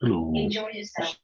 Hello. Enjoy yourself.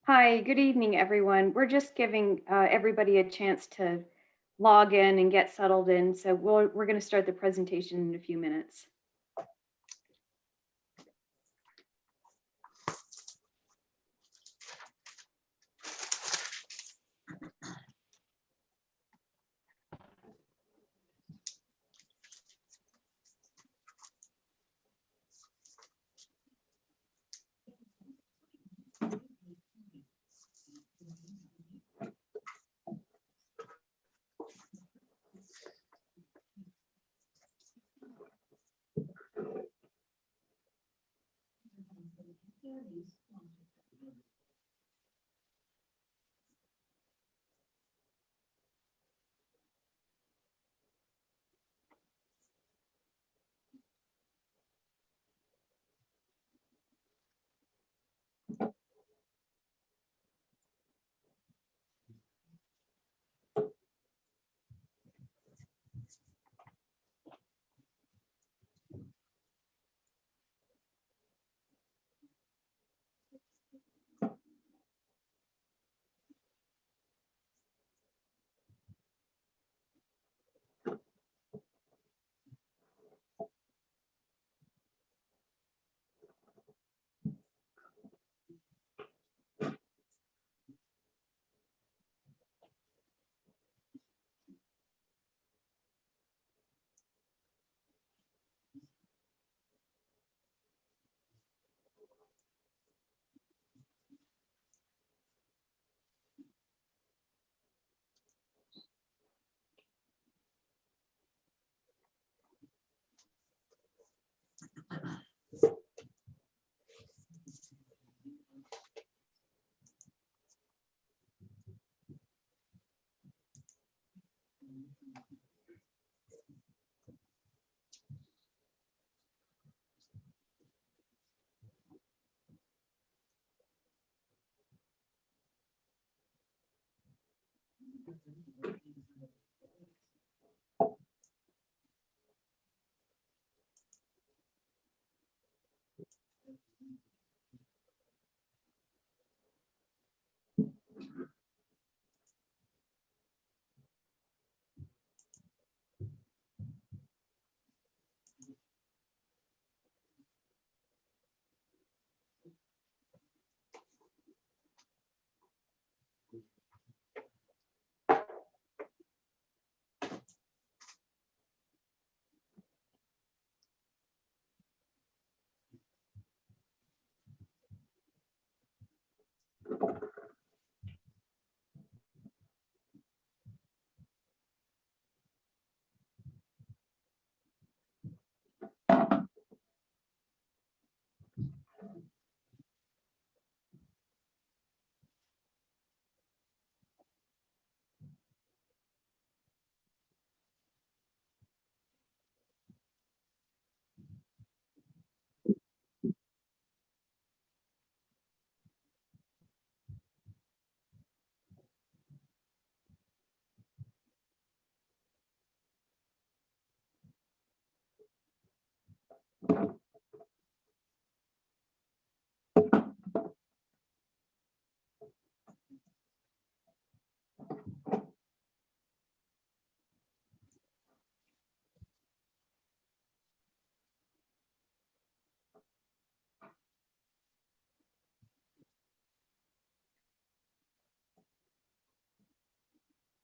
Hi, good evening, everyone. We're just giving everybody a chance to log in and get settled in. So we're going to start the presentation in a few minutes.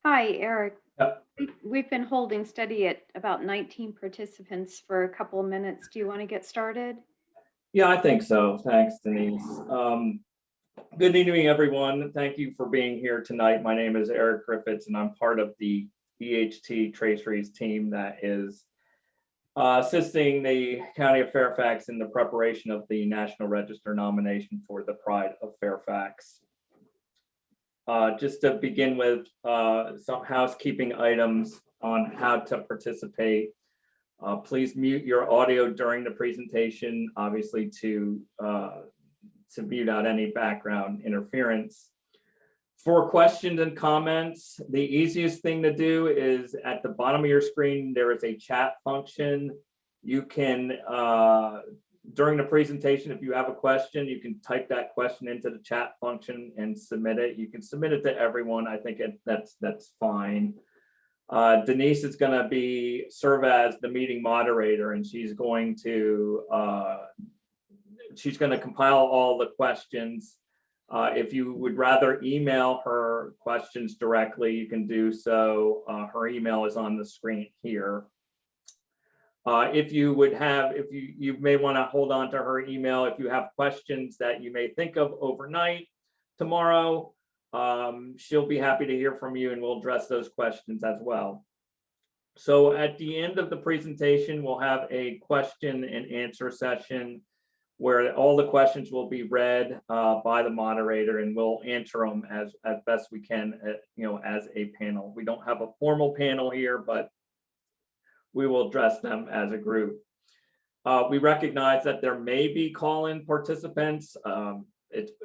Hi, Eric. Yep. We've been holding steady at about 19 participants for a couple of minutes. Do you want to get started? Yeah, I think so. Thanks, Denise. Good evening, everyone. Thank you for being here tonight. My name is Eric Griffiths, and I'm part of the EHT TRACERIES team that is assisting the County of Fairfax in the preparation of the National Register nomination for the Pride of Fairfax. Just to begin with some housekeeping items on how to participate. Please mute your audio during the presentation, obviously to mute out any background interference. For questions and comments, the easiest thing to do is at the bottom of your screen, there is a chat function. You can, during the presentation, if you have a question, you can type that question into the chat function and submit it. You can submit it to everyone. I think that's fine. Denise is going to serve as the meeting moderator, and she's going to compile all the questions. If you would rather email her questions directly, you can do so. Her email is on the screen here. If you may want to hold on to her email if you have questions that you may think of overnight tomorrow. She'll be happy to hear from you, and we'll address those questions as well. So at the end of the presentation, we'll have a question and answer session where all the questions will be read by the moderator, and we'll answer them as best we can, as a panel. We don't have a formal panel here, but we will address them as a group. We recognize that there may be call-in participants.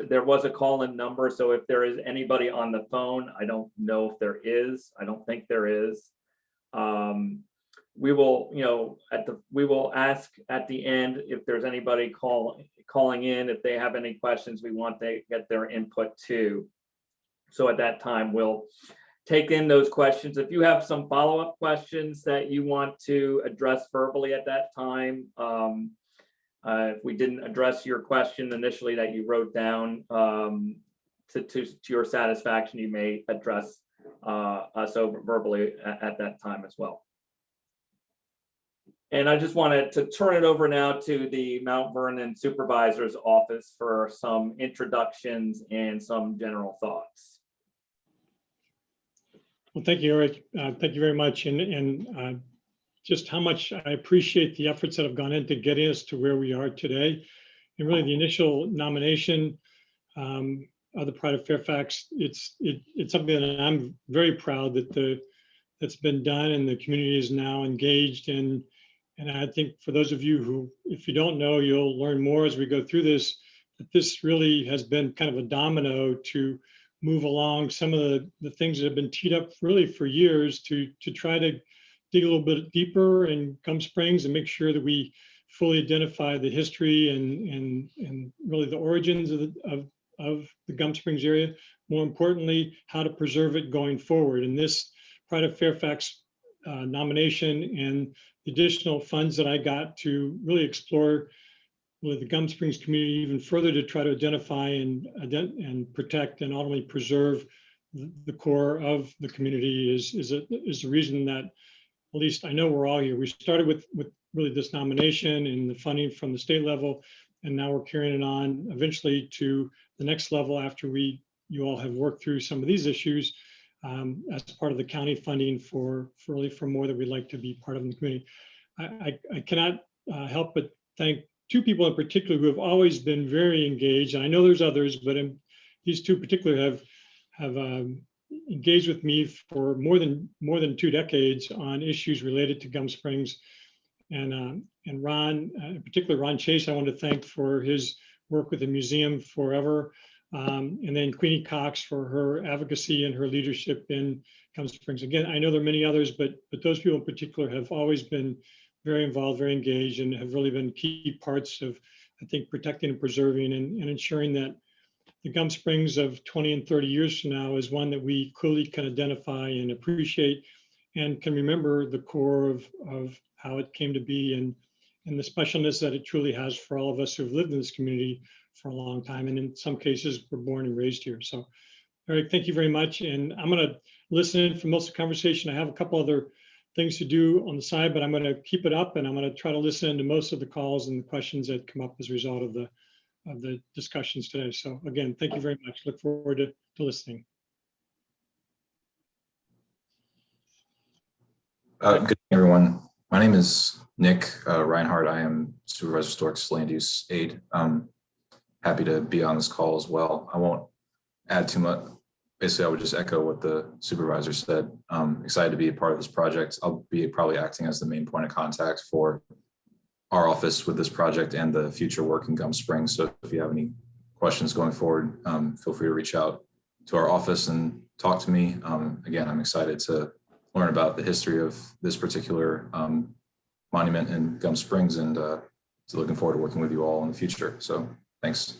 There was a call-in number, so if there is anybody on the phone, I don't know if there is. I don't think there is. We will ask at the end if there's anybody calling in, if they have any questions we want to get their input to. So at that time, we'll take in those questions. If you have some follow-up questions that you want to address verbally at that time, if we didn't address your question initially that you wrote down to your satisfaction, you may address us over verbally at that time as well. And I just wanted to turn it over now to the Mount Vernon Supervisor's Office for some introductions and some general thoughts. Well, thank you, Eric. Thank you very much. And just how much I appreciate the efforts that have gone into getting us to where we are today. And really the initial nomination of the Pride of Fairfax, it's something that I'm very proud that's been done, and the community is now engaged in. And I think for those of you who, if you don't know, you'll learn more as we go through this, that this really has been kind of a domino to move along some of the things that have been teed up really for years to try to dig a little bit deeper in Gum Springs and make sure that we fully identify the history and really the origins of the Gum Springs area. More importantly, how to preserve it going forward. And this Pride of Fairfax nomination and the additional funds that I got to really explore with the Gum Springs community even further to try to identify and protect and ultimately preserve the core of the community is the reason that, at least I know we're all here. We started with really this nomination and the funding from the state level, and now we're carrying it on eventually to the next level after you all have worked through some of these issues as part of the county funding for more that we'd like to be part of in the community. I cannot help but thank two people in particular who have always been very engaged. And I know there's others, but these two in particular have engaged with me for more than 2 decades on issues related to Gum Springs. And Ron, in particular, Ron Chase, I want to thank for his work with the museum forever. And then Queenie Cox for her advocacy and her leadership in Gum Springs. Again, I know there are many others, but those people in particular have always been very involved, very engaged, and have really been key parts of, I think, protecting and preserving and ensuring that the Gum Springs of 20 and 30 years from now is one that we clearly can identify and appreciate and can remember the core of how it came to be and the specialness that it truly has for all of us who've lived in this community for a long time. And in some cases, were born and raised here. So, Eric, thank you very much. And I'm going to listen in for most of the conversation. I have a couple other things to do on the side, but I'm going to keep it up and I'm going to try to listen to most of the calls and the questions that come up as a result of the discussions today. So again, thank you very much. Look forward to listening. Good evening, everyone. My name is Nick Reinhardt. I am Supervisor Stork's land use aide. Happy to be on this call as well. I won't add too much. Basically, I would just echo what the supervisor said. Excited to be a part of this project. I'll be probably acting as the main point of contact for our office with this project and the future work in Gum Springs. So if you have any questions going forward, feel free to reach out to our office and talk to me. Again, I'm excited to learn about the history of this particular monument in Gum Springs and so looking forward to working with you all in the future. So thanks.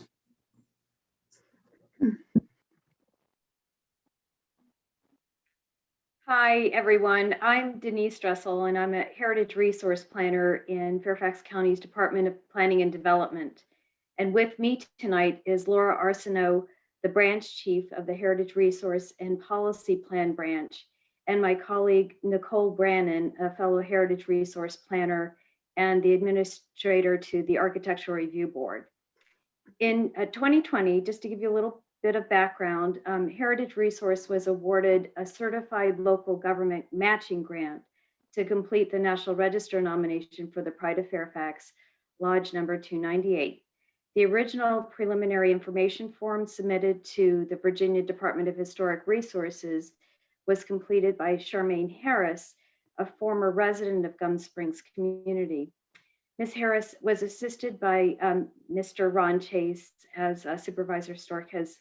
Hi, everyone. I'm Denise Dressel, and I'm a Heritage Resource Planner in Fairfax County's Department of Planning and Development. And with me tonight is Laura Arsenault, the branch chief of the Heritage Resource and Policy Plan branch, and my colleague Nicole Brannon, a fellow Heritage Resource Planner and the administrator to the Architectural Review Board. In 2020, just to give you a little bit of background, Heritage Resource was awarded a certified local government matching grant to complete the National Register nomination for the Pride of Fairfax, Lodge number 298. The original preliminary information form submitted to the Virginia Department of Historic Resources was completed by Charmaine Harris, a former resident of Gum Springs community. Ms. Harris was assisted by Mr. Ron Chase, as Supervisor Stork has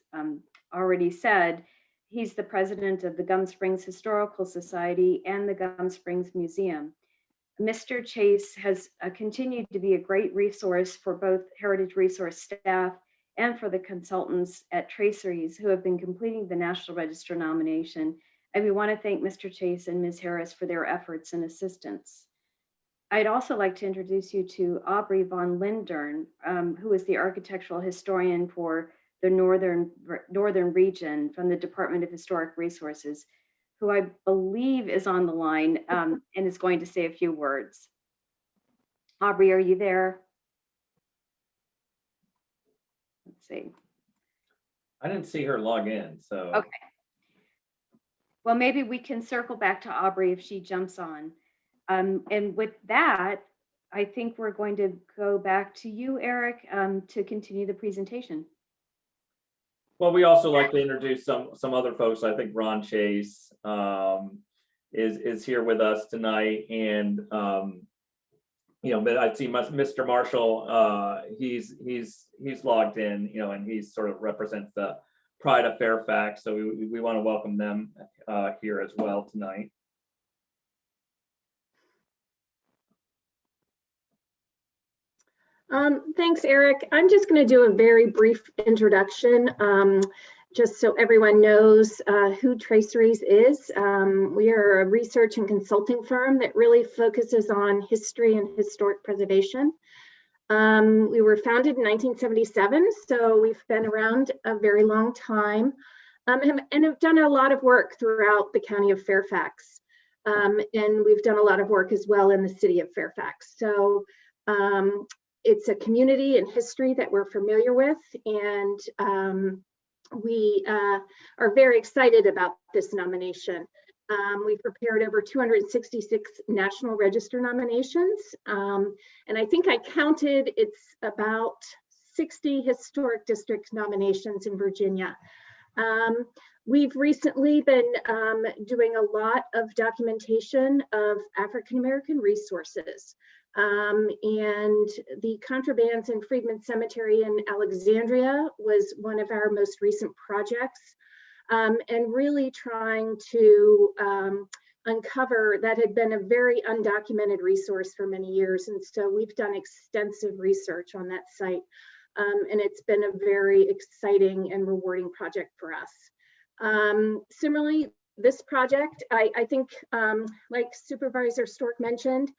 already said. He's the president of the Gum Springs Historical Society and the Gum Springs Museum. Mr. Chase has continued to be a great resource for both Heritage Resource staff and for the consultants at Traceries who have been completing the National Register nomination. And we want to thank Mr. Chase and Ms. Harris for their efforts and assistance. I'd also like to introduce you to Aubrey von Lindern, who is the architectural historian for the Northern region from the Department of Historic Resources, who I believe is on the line and is going to say a few words. Aubrey, are you there? Let's see. I didn't see her log in, so. Okay. Well, maybe we can circle back to Aubrey if she jumps on. And with that, I think we're going to go back to you, Eric, to continue the presentation. Well, we also like to introduce some other folks. I think Ron Chase is here with us tonight, and but I see Mr. Marshall. He's logged in, and he sort of represents the Pride of Fairfax. So we want to welcome them here as well tonight. Thanks, Eric. I'm just going to do a very brief introduction, just so everyone knows who Traceries is. We are a research and consulting firm that really focuses on history and historic preservation. We were founded in 1977, so we've been around a very long time and have done a lot of work throughout the county of Fairfax. And we've done a lot of work as well in the city of Fairfax. So it's a community and history that we're familiar with, and we are very excited about this nomination. We've prepared over 266 National Register nominations, and I think I counted, it's about 60 historic district nominations in Virginia. We've recently been doing a lot of documentation of African American resources. And the Contrabands and Freedmen Cemetery in Alexandria was one of our most recent projects, and really trying to uncover that had been a very undocumented resource for many years. And so we've done extensive research on that site. And it's been a very exciting and rewarding project for us. Similarly, this project, I think, like Supervisor Stork mentioned,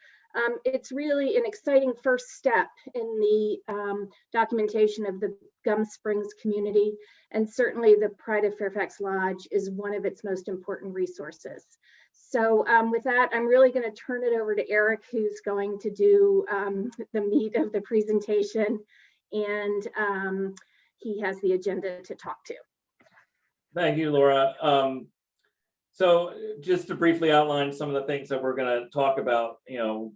it's really an exciting first step in the documentation of the Gum Springs community. And certainly the Pride of Fairfax Lodge is one of its most important resources. So with that, I'm really going to turn it over to Eric, who's going to do the meat of the presentation. And he has the agenda to talk to. Thank you, Laura. So just to briefly outline some of the things that we're going to talk about, the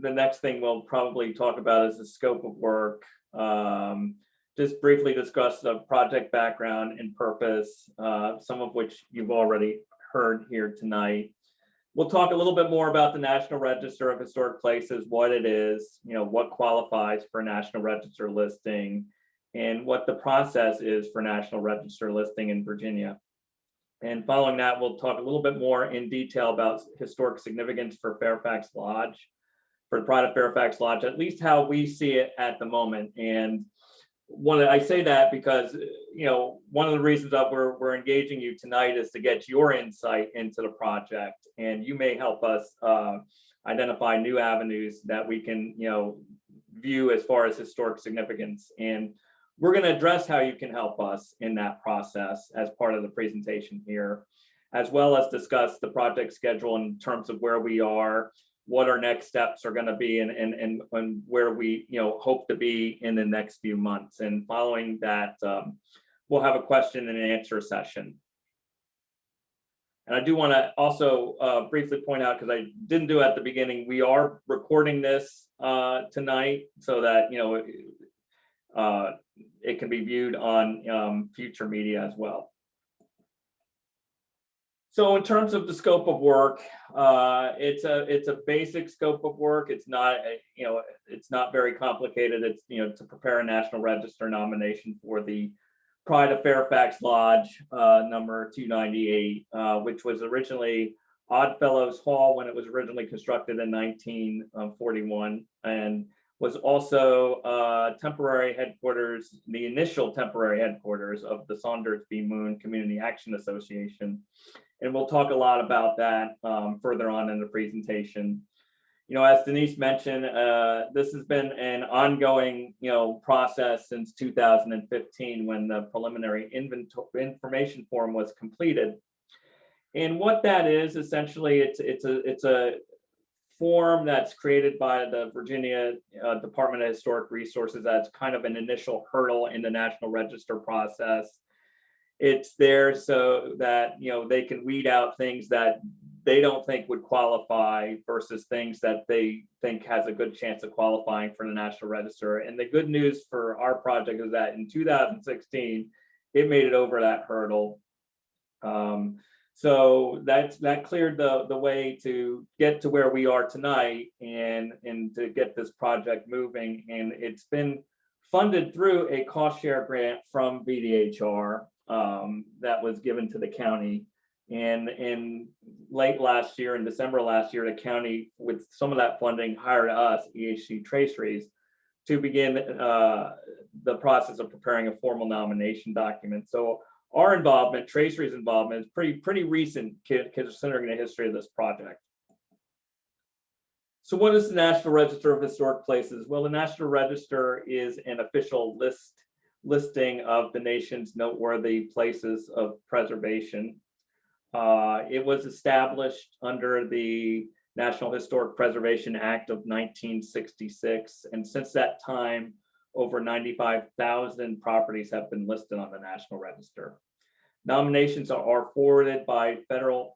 next thing we'll probably talk about is the scope of work. Just briefly discuss the project background and purpose, some of which you've already heard here tonight. We'll talk a little bit more about the National Register of Historic Places, what it is, what qualifies for National Register listing, and what the process is for National Register listing in Virginia. And following that, we'll talk a little bit more in detail about historic significance for Fairfax Lodge, for the Pride of Fairfax Lodge, at least how we see it at the moment. And I say that because, one of the reasons that we're engaging you tonight is to get your insight into the project, and you may help us identify new avenues that we can, view as far as historic significance. And we're going to address how you can help us in that process as part of the presentation here, as well as discuss the project schedule in terms of where we are, what our next steps are going to be, and where we hope to be in the next few months. And following that, we'll have a question and answer session. And I do want to also briefly point out, because I didn't do it at the beginning, we are recording this tonight so that it can be viewed on future media as well. So in terms of the scope of work, it's a basic scope of work. It's not it's not very complicated. It's to prepare a National Register nomination for the Pride of Fairfax Lodge number 298, which was originally Oddfellows Hall when it was originally constructed in 1941, and was also temporary headquarters, the initial temporary headquarters of the Saunders B. Moon Community Action Association. And we'll talk a lot about that further on in the presentation. As Denise mentioned, this has been an ongoing, process since 2015 when the preliminary information form was completed. And what that is, essentially, it's a form that's created by the Virginia Department of Historic Resources. That's kind of an initial hurdle in the National Register process. It's there so that they can weed out things that they don't think would qualify versus things that they think has a good chance of qualifying for the National Register. And the good news for our project is that in 2016, it made it over that hurdle. So that cleared the way to get to where we are tonight and to get this project moving. And it's been funded through a cost share grant from VDHR that was given to the county. And in late last year, in December last year, the county, with some of that funding, hired us, EHT TRACERIES, to begin the process of preparing a formal nomination document. So our involvement, TRACERIES' involvement, is pretty recent considering the history of this project. So what is the National Register of Historic Places? Well, the National Register is an official listing of the nation's noteworthy places of preservation. It was established under the National Historic Preservation Act of 1966. And since that time, over 95,000 properties have been listed on the National Register. Nominations are forwarded by federal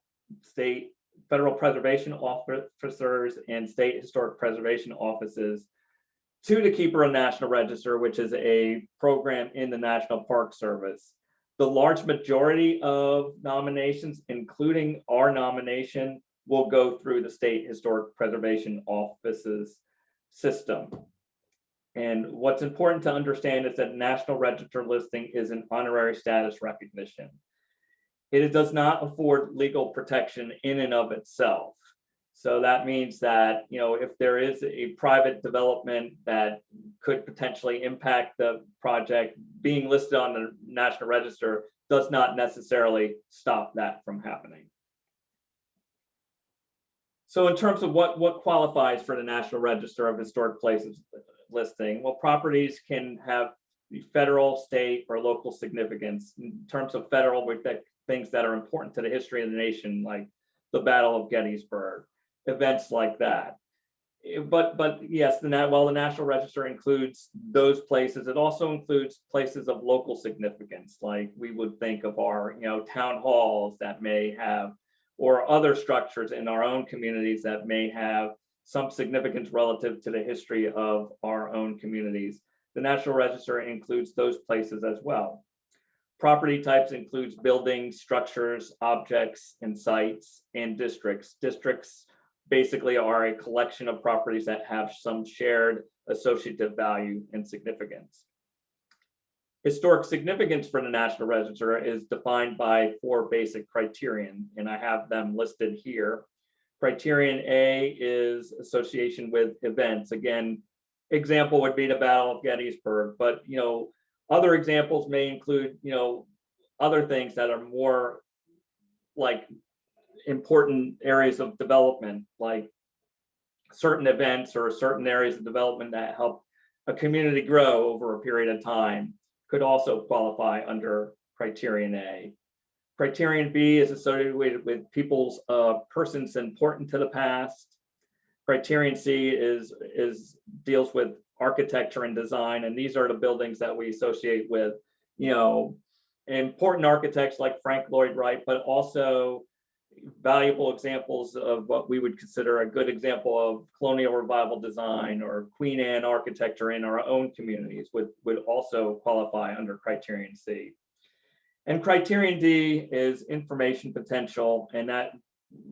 preservation officers and state historic preservation offices to the Keeper of National Register, which is a program in the National Park Service. The large majority of nominations, including our nomination, will go through the State Historic Preservation Office's system. And what's important to understand is that National Register listing is an honorary status recognition. it does not afford legal protection in and of itself. So that means that, if there is a private development that could potentially impact the project, being listed on the National Register does not necessarily stop that from happening. So in terms of what qualifies for the National Register of Historic Places listing, well, properties can have federal, state, or local significance. In terms of federal, we think things that are important to the history of the nation, like the Battle of Gettysburg, events like that. But yes, while the National Register includes those places, it also includes places of local significance, like we would think of our town halls that may have, or other structures in our own communities that may have some significance relative to the history of our own communities. The National Register includes those places as well. Property types includes buildings, structures, objects, and sites, and districts. Districts basically are a collection of properties that have some shared associative value and significance. Historic significance for the National Register is defined by 4 basic criterion, and I have them listed here. Criterion A is association with events. Again, example would be the Battle of Gettysburg, but other examples may include other things that are more like important areas of development, like certain events or certain areas of development that help a community grow over a period of time could also qualify under criterion A. Criterion B is associated with people's persons important to the past. Criterion C deals with architecture and design, and these are the buildings that we associate with important architects like Frank Lloyd Wright, but also valuable examples of what we would consider a good example of colonial revival design or Queen Anne architecture in our own communities would also qualify under criterion C. And criterion D is information potential, and that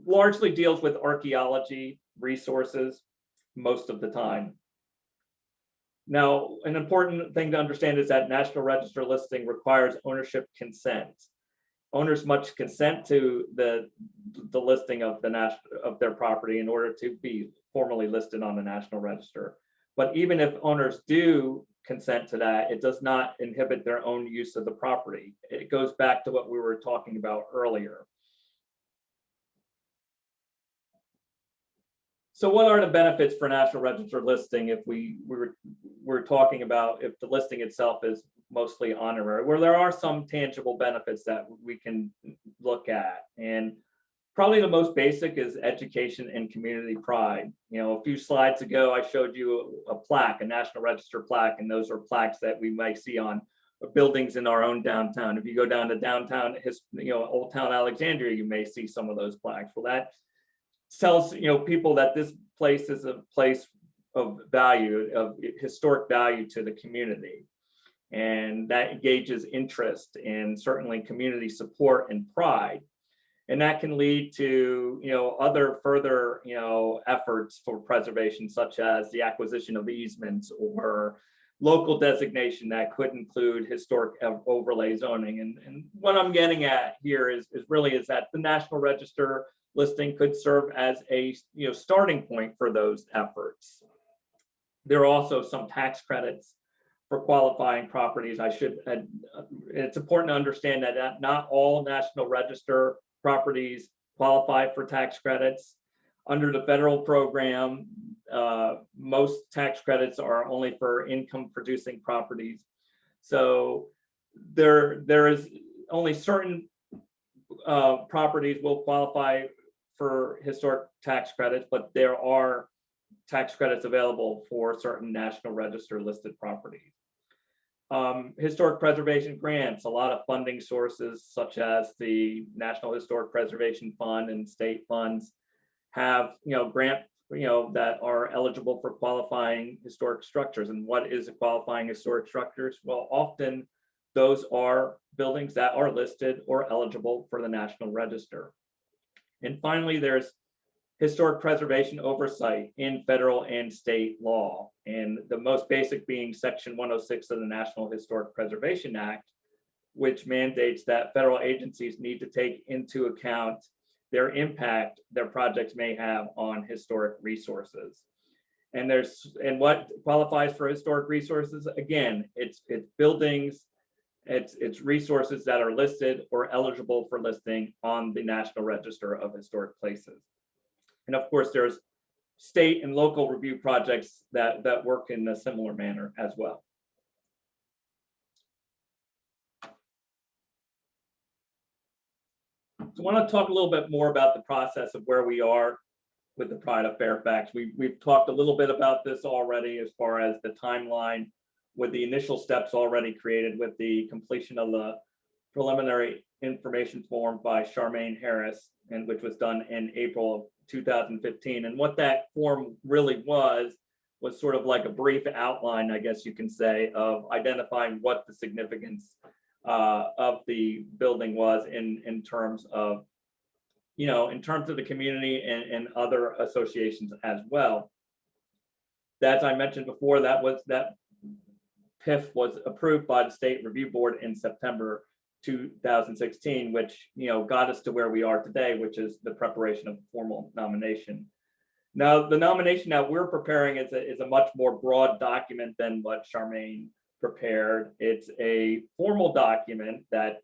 largely deals with archaeology resources most of the time. Now, an important thing to understand is that National Register listing requires ownership consent. Owners must consent to the listing of their property in order to be formally listed on the National Register. But even if owners do consent to that, it does not inhibit their own use of the property. It goes back to what we were talking about earlier. So what are the benefits for National Register listing if we're talking about if the listing itself is mostly honorary? Well, there are some tangible benefits that we can look at, and probably the most basic is education and community pride. A few slides ago, I showed you a plaque, a National Register plaque, and those are plaques that we might see on buildings in our own downtown. If you go down to downtown, Old Town Alexandria, you may see some of those plaques. Well, that tells people that this place is a place of value, of historic value to the community, and that engages interest and certainly community support and pride, and that can lead to other further efforts for preservation, such as the acquisition of easements or local designation that could include historic overlay zoning. And what I'm getting at here is that the National Register listing could serve as a starting point for those efforts. There are also some tax credits for qualifying properties. It's important to understand that not all National Register properties qualify for tax credits. Under the federal program, most tax credits are only for income producing properties. So there is only certain properties will qualify for historic tax credits, but there are tax credits available for certain National Register listed properties. Historic preservation grants, a lot of funding sources such as the National Historic Preservation Fund and state funds have grant that are eligible for qualifying historic structures. And what is a qualifying historic structures? Well, often those are buildings that are listed or eligible for the National Register. And finally, there's historic preservation oversight in federal and state law. And the most basic being Section 106 of the National Historic Preservation Act, which mandates that federal agencies need to take into account their impact their projects may have on historic resources. And what qualifies for historic resources? Again, it's buildings, it's resources that are listed or eligible for listing on the National Register of Historic Places. And of course, there's state and local review projects that work in a similar manner as well. So I want to talk a little bit more about the process of where we are with the Pride of Fairfax. We've talked a little bit about this already as far as the timeline, with the initial steps already created with the completion of the preliminary information form by Charmaine Harris, and which was done in April of 2015. And what that form really was sort of like a brief outline, I guess you can say, of identifying what the significance of the building was in terms of, in terms of the community and other associations as well. As I mentioned before, that PIF was approved by the State Review Board in September 2016, which got us to where we are today, which is the preparation of formal nomination. Now, the nomination that we're preparing is a much more broad document than what Charmaine prepared. It's a formal document that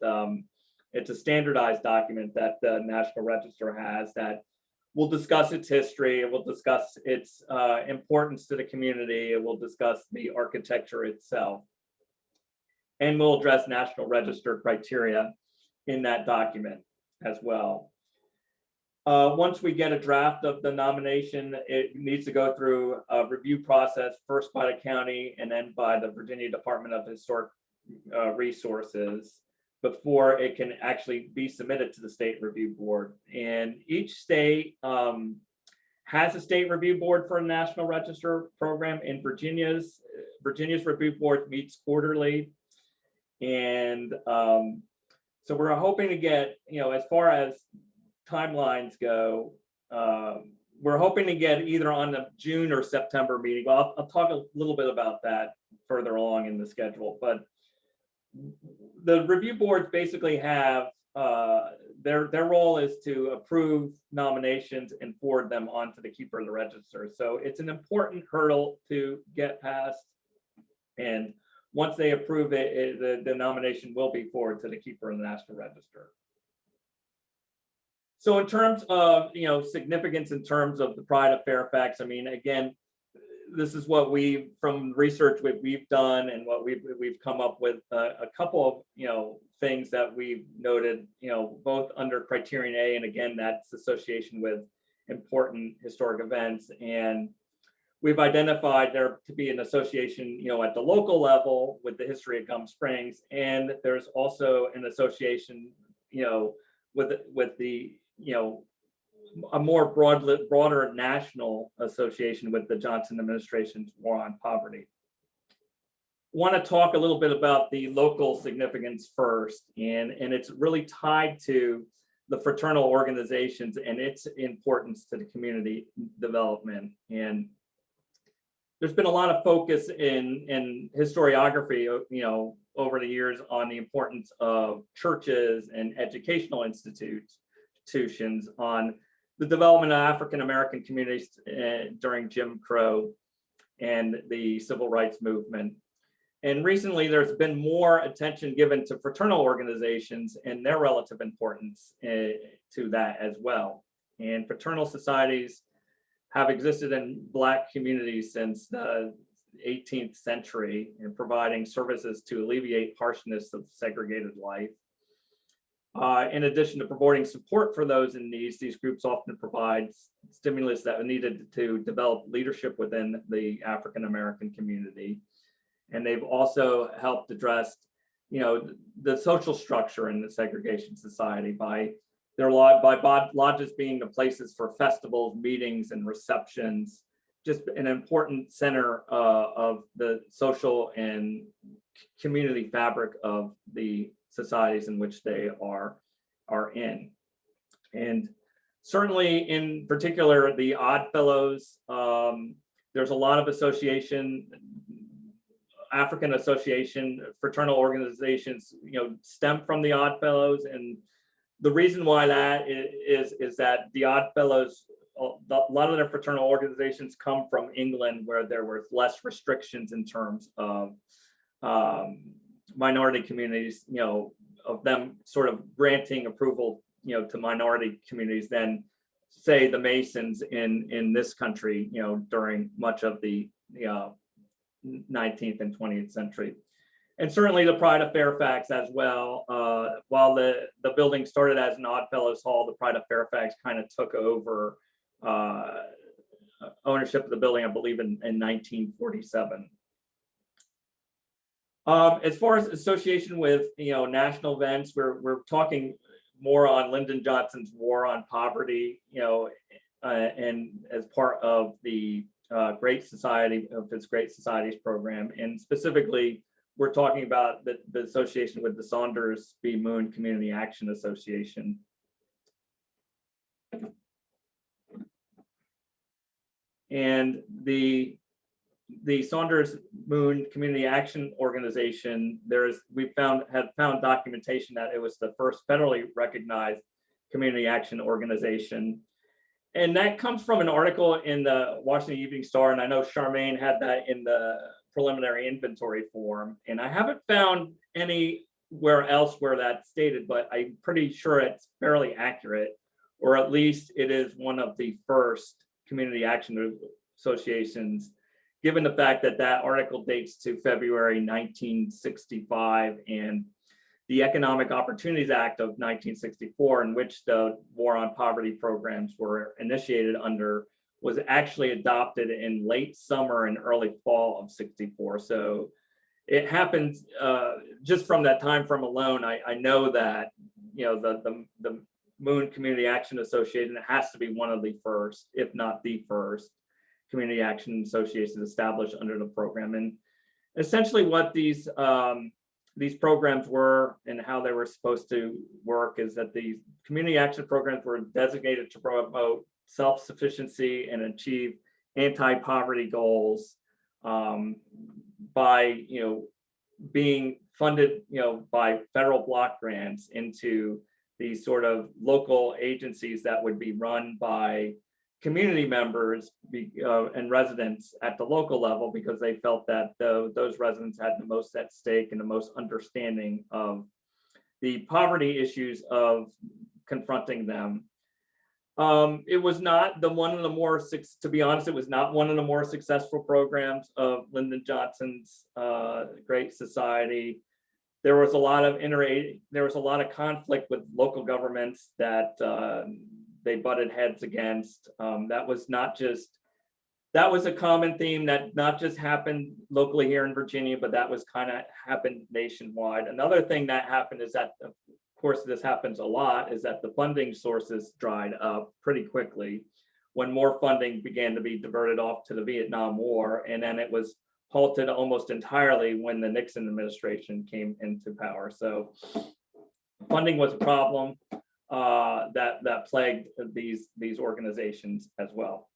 it's a standardized document that the National Register has that will discuss its history. It will discuss its importance to the community. It will discuss the architecture itself, and will address National Register criteria in that document as well. Once we get a draft of the nomination, it needs to go through a review process, first by the county and then by the Virginia Department of Historic Resources, before it can actually be submitted to the State Review Board. And each state has a State Review Board for a National Register program. In Virginia's Review Board meets quarterly. And so we're hoping to get, as far as timelines go, we're hoping to get either on the June or September meeting. Well, I'll talk a little bit about that further along in the schedule, but the review boards basically have their role is to approve nominations and forward them onto the keeper of the register. So it's an important hurdle to get past, and once they approve it, the nomination will be forwarded to the keeper of the National Register. So in terms of significance in terms of the Pride of Fairfax, I mean, again, this is what from research we've done and what we've come up with a couple of things that we've noted, both under criterion A, and again, that's association with important historic events. And we've identified there to be an association, at the local level with the history of Gum Springs, and there's also an association, with the a more broader national association with the Johnson administration's war on poverty. Want to talk a little bit about the local significance first, and it's really tied to the fraternal organizations and its importance to the community development. And there's been a lot of focus in historiography, over the years on the importance of churches and educational institutions on the development of African-American communities during Jim Crow and the civil rights movement. And recently there's been more attention given to fraternal organizations and their relative importance to that as well. And fraternal societies have existed in Black communities since the 18th century and providing services to alleviate harshness of segregated life. In addition to providing support for those in need, these groups often provide stimulus that are needed to develop leadership within the African-American community. And they've also helped address, the social structure in the segregation society by lodges being the places for festivals, meetings, and receptions, just an important center of the social and community fabric of the societies in which they are in. And certainly in particular, the Odd Fellows, there's a lot of association African Association fraternal organizations, stem from the Oddfellows. And the reason why that is that the Oddfellows, a lot of their fraternal organizations come from England, where there were less restrictions in terms of minority communities, of them sort of granting approval, to minority communities than, say, the Masons in this country, during much of the 19th and 20th century. And certainly the Pride of Fairfax as well. While the building started as an Oddfellows Hall, the Pride of Fairfax kind of took over ownership of the building, I believe, in 1947. As far as association with national events, we're talking more on Lyndon Johnson's War on Poverty, and as part of the Great Society, of its Great Societies program. And specifically, we're talking about the association with the Saunders B. Moon Community Action Association. And the Saunders Moon Community Action Organization, we have found documentation that it was the first federally recognized community action organization. And that comes from an article in the Washington Evening Star, and I know Charmaine had that in the preliminary inventory form. And I haven't found anywhere else where that's stated, but I'm pretty sure it's fairly accurate, or at least it is one of the first community action associations, given the fact that that article dates to February 1965, and the Economic Opportunities Act of 1964, in which the War on Poverty programs were initiated under, was actually adopted in late summer and early fall of '64. So it happened just from that time frame alone. I know that the Moon Community Action Association has to be one of the first, if not the first, community action associations established under the program. And essentially what these programs were and how they were supposed to work is that these community action programs were designated to promote self-sufficiency and achieve anti-poverty goals by being funded by federal block grants into these sort of local agencies that would be run by community members and residents at the local level, because they felt that those residents had the most at stake and the most understanding of the poverty issues of confronting them. It was not one of the more successful programs of Lyndon Johnson's Great Society. There was a lot of conflict with local governments that they butted heads against. That was a common theme that not just happened locally here in Virginia, but that was kind of happened nationwide. Another thing that happened is that, of course, this happens a lot, is that the funding sources dried up pretty quickly when more funding began to be diverted off to the Vietnam War, and then it was halted almost entirely when the Nixon administration came into power. So funding was a problem that plagued these organizations as well.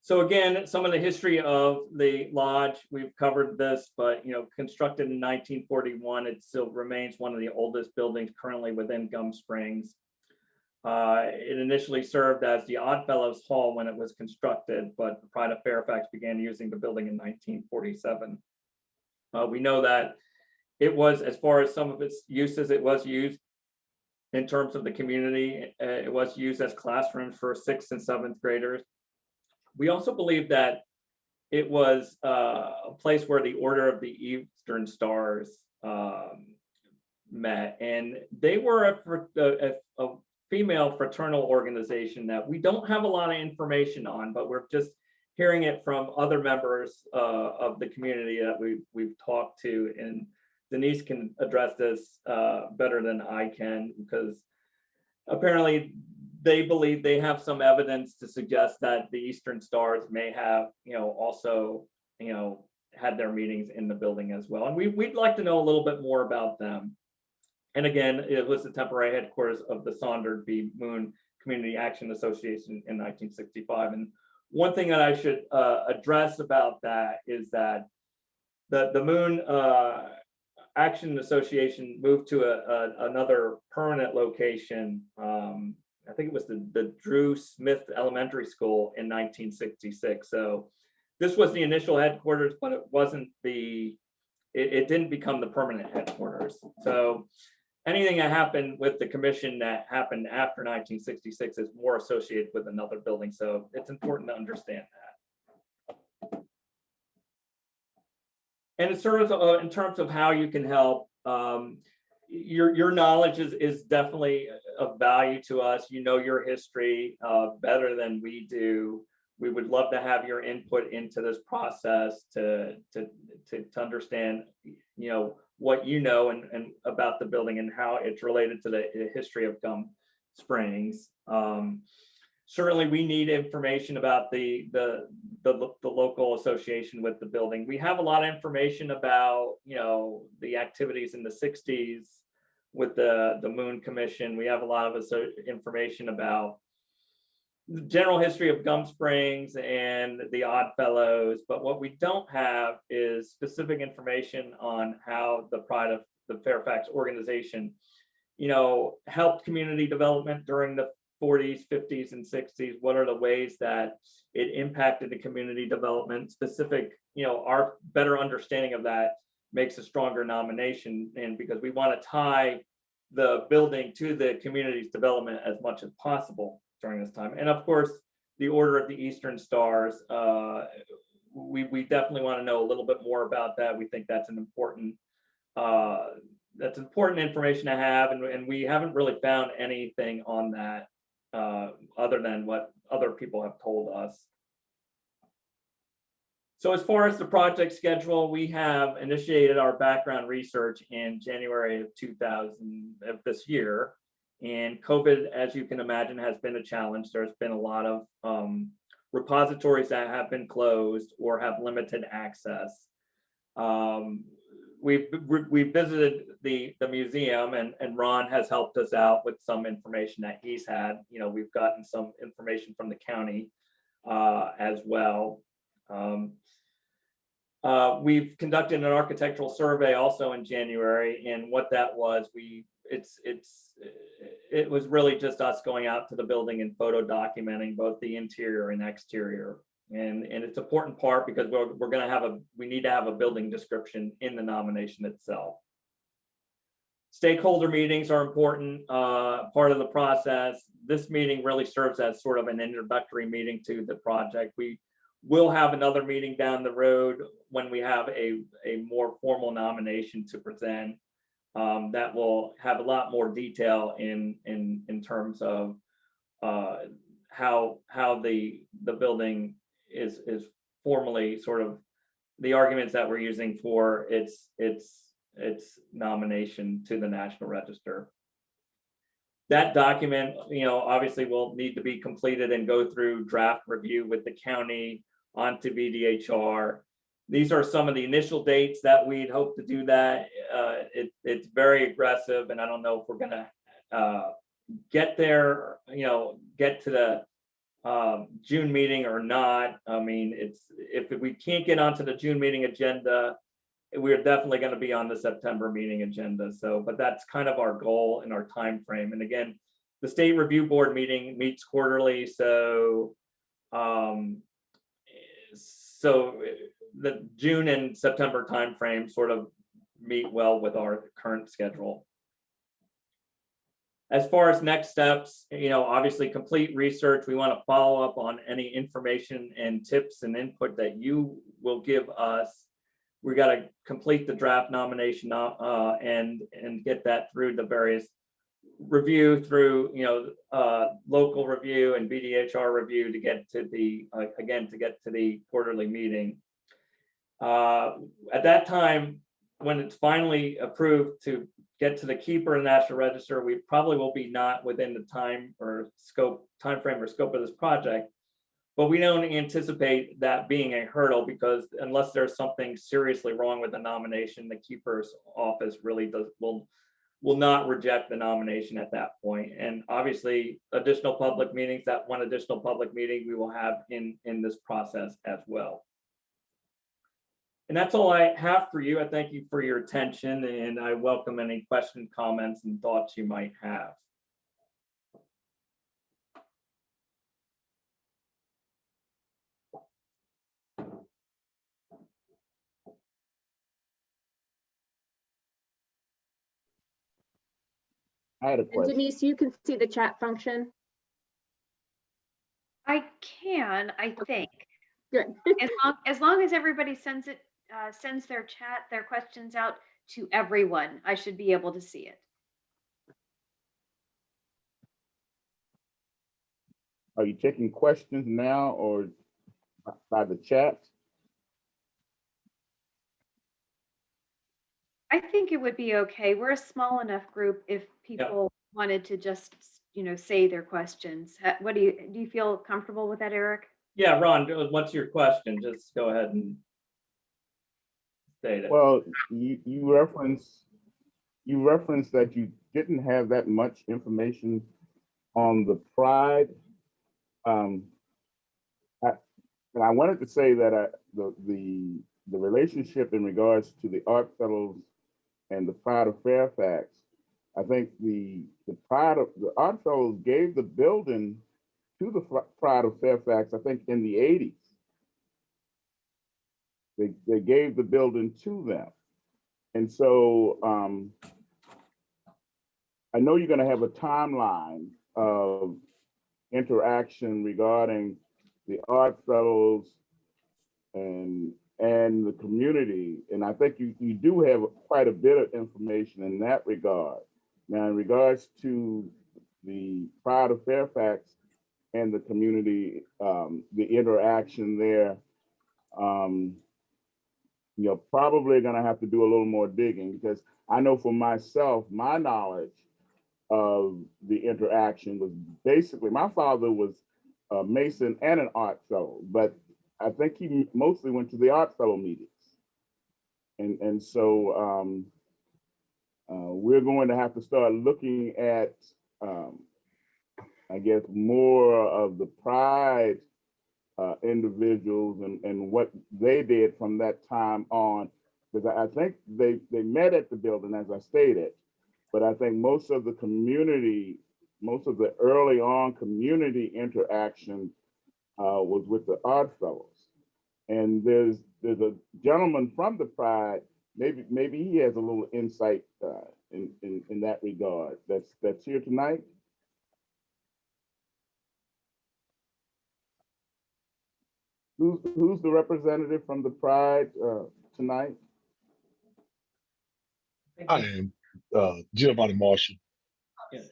So again, some of the history of the lodge, we've covered this, but constructed in 1941, it still remains one of the oldest buildings currently within Gum Springs. It initially served as the Oddfellows Hall when it was constructed, but the Pride of Fairfax began using the building in 1947. We know that it was, as far as some of its uses, it was used in terms of the community. It was used as classrooms for 6th and 7th graders. We also believe that it was a place where the Order of the Eastern Stars met, and they were a female fraternal organization that we don't have a lot of information on, but we're just hearing it from other members of the community that we've talked to, and Denise can address this better than I can, because apparently they believe they have some evidence to suggest that the Eastern Stars may have, also, had their meetings in the building as well. And we'd like to know a little bit more about them. And again, it was the temporary headquarters of the Saunders B. Moon Community Action Association in 1965. And one thing that I should address about that is that The Moon Action Association moved to another permanent location. I think it was the Drew Smith Elementary School in 1966. So this was the initial headquarters, but it wasn't it didn't become the permanent headquarters. So anything that happened with the commission that happened after 1966 is more associated with another building. So it's important to understand that. And in terms of how you can help, your knowledge is definitely of value to us. You know your history better than we do. We would love to have your input into this process to understand, you know, what you know and about the building and how it's related to the history of Gum Springs. Certainly, we need information about the local association with the building. We have a lot of information about, you know, the activities in the 60s with the Moon Commission. We have a lot of information about the general history of Gum Springs and the Odd Fellows, but what we don't have is specific information on how the Pride of the Fairfax organization, you know, helped community development during the 40s, 50s, and 60s. What are the ways that it impacted the community development? Specific, you know, our better understanding of that makes a stronger nomination, and because we want to tie the building to the community's development as much as possible during this time. And of course, the Order of the Eastern Stars, we definitely want to know a little bit more about that. We think that's an important information to have, and we haven't really found anything on that other than what other people have told us. So as far as the project schedule, we have initiated our background research in January of 2000 of this year. And COVID, as you can imagine, has been a challenge. There's been a lot of repositories that have been closed or have limited access. We've visited the museum, and Ron has helped us out with some information that he's had. You know, we've gotten some information from the county as well. We've conducted an architectural survey also in January, and what that was, it was really just us going out to the building and photo documenting both the interior and exterior. And it's an important part because we need to have a building description in the nomination itself. Stakeholder meetings are important part of the process. This meeting really serves as sort of an introductory meeting to the project. We will have another meeting down the road when we have a more formal nomination to present. That will have a lot more detail in terms of how the building is formally sort of the arguments that we're using for its nomination to the National Register. That document, you know, obviously will need to be completed and go through draft review with the county onto VDHR. These are some of the initial dates that we'd hope to do that. It's very aggressive, and I don't know if we're gonna get there, you know, get to the June meeting or not. I mean, if we can't get onto the June meeting agenda, we're definitely going to be on the September meeting agenda. So, but that's kind of our goal and our time frame. And again, the State Review Board meeting meets quarterly, so the June and September timeframe sort of meet well with our current schedule. As far as next steps, you know, obviously complete research. We want to follow up on any information and tips and input that you will give us. We got to complete the draft nomination and get that through the various review through, you know, local review and BDHR review to get to the quarterly meeting. At that time, when it's finally approved to get to the keeper in the National Register, we probably will be not within the time frame or scope of this project, but we don't anticipate that being a hurdle because unless there's something seriously wrong with the nomination, the keeper's office really will not reject the nomination at that point. And obviously additional public meetings, that one additional public meeting we will have in this process as well. And that's all I have for you. I thank you for your attention, and I welcome any questions, comments, and thoughts you might have. I had a And question. Denise, you can see the chat function. I can, I think. Good. As long as everybody sends their questions out to everyone, I should be able to see it. Are you taking questions now or by the chat? I think it would be okay. We're a small enough group if people wanted to just, say their questions. What do you feel comfortable with that, Eric? Yeah, Ron, what's your question? Just go ahead and state it. Well, you referenced that you didn't have that much information on the pride. And I wanted to say that the relationship in regards to the Art Fellows and the Pride of Fairfax, I think the Art Fellows gave the building to the Pride of Fairfax, I think in the 80s. They gave the building to them. And so I know you're going to have a timeline of interaction regarding the Art Fellows and the community. And I think you do have quite a bit of information in that regard. Now, in regards to the Pride of Fairfax and the community, the interaction there, you're probably going to have to do a little more digging, because I know for myself, my knowledge of the interaction was basically, my father was a Mason and an Art Fellow, but I think he mostly went to the Art Fellow meetings. And so we're going to have to start looking at, I guess, more of the Pride individuals and what they did from that time on, because I think they met at the building, as I stated, but I think most of the community, most of the early on community interaction was with the Art Fellows. And there's a gentleman from the Pride, maybe he has a little insight in that regard. That's here tonight. Who's the representative from the Pride tonight? I am Giovanni Marshall. Yes.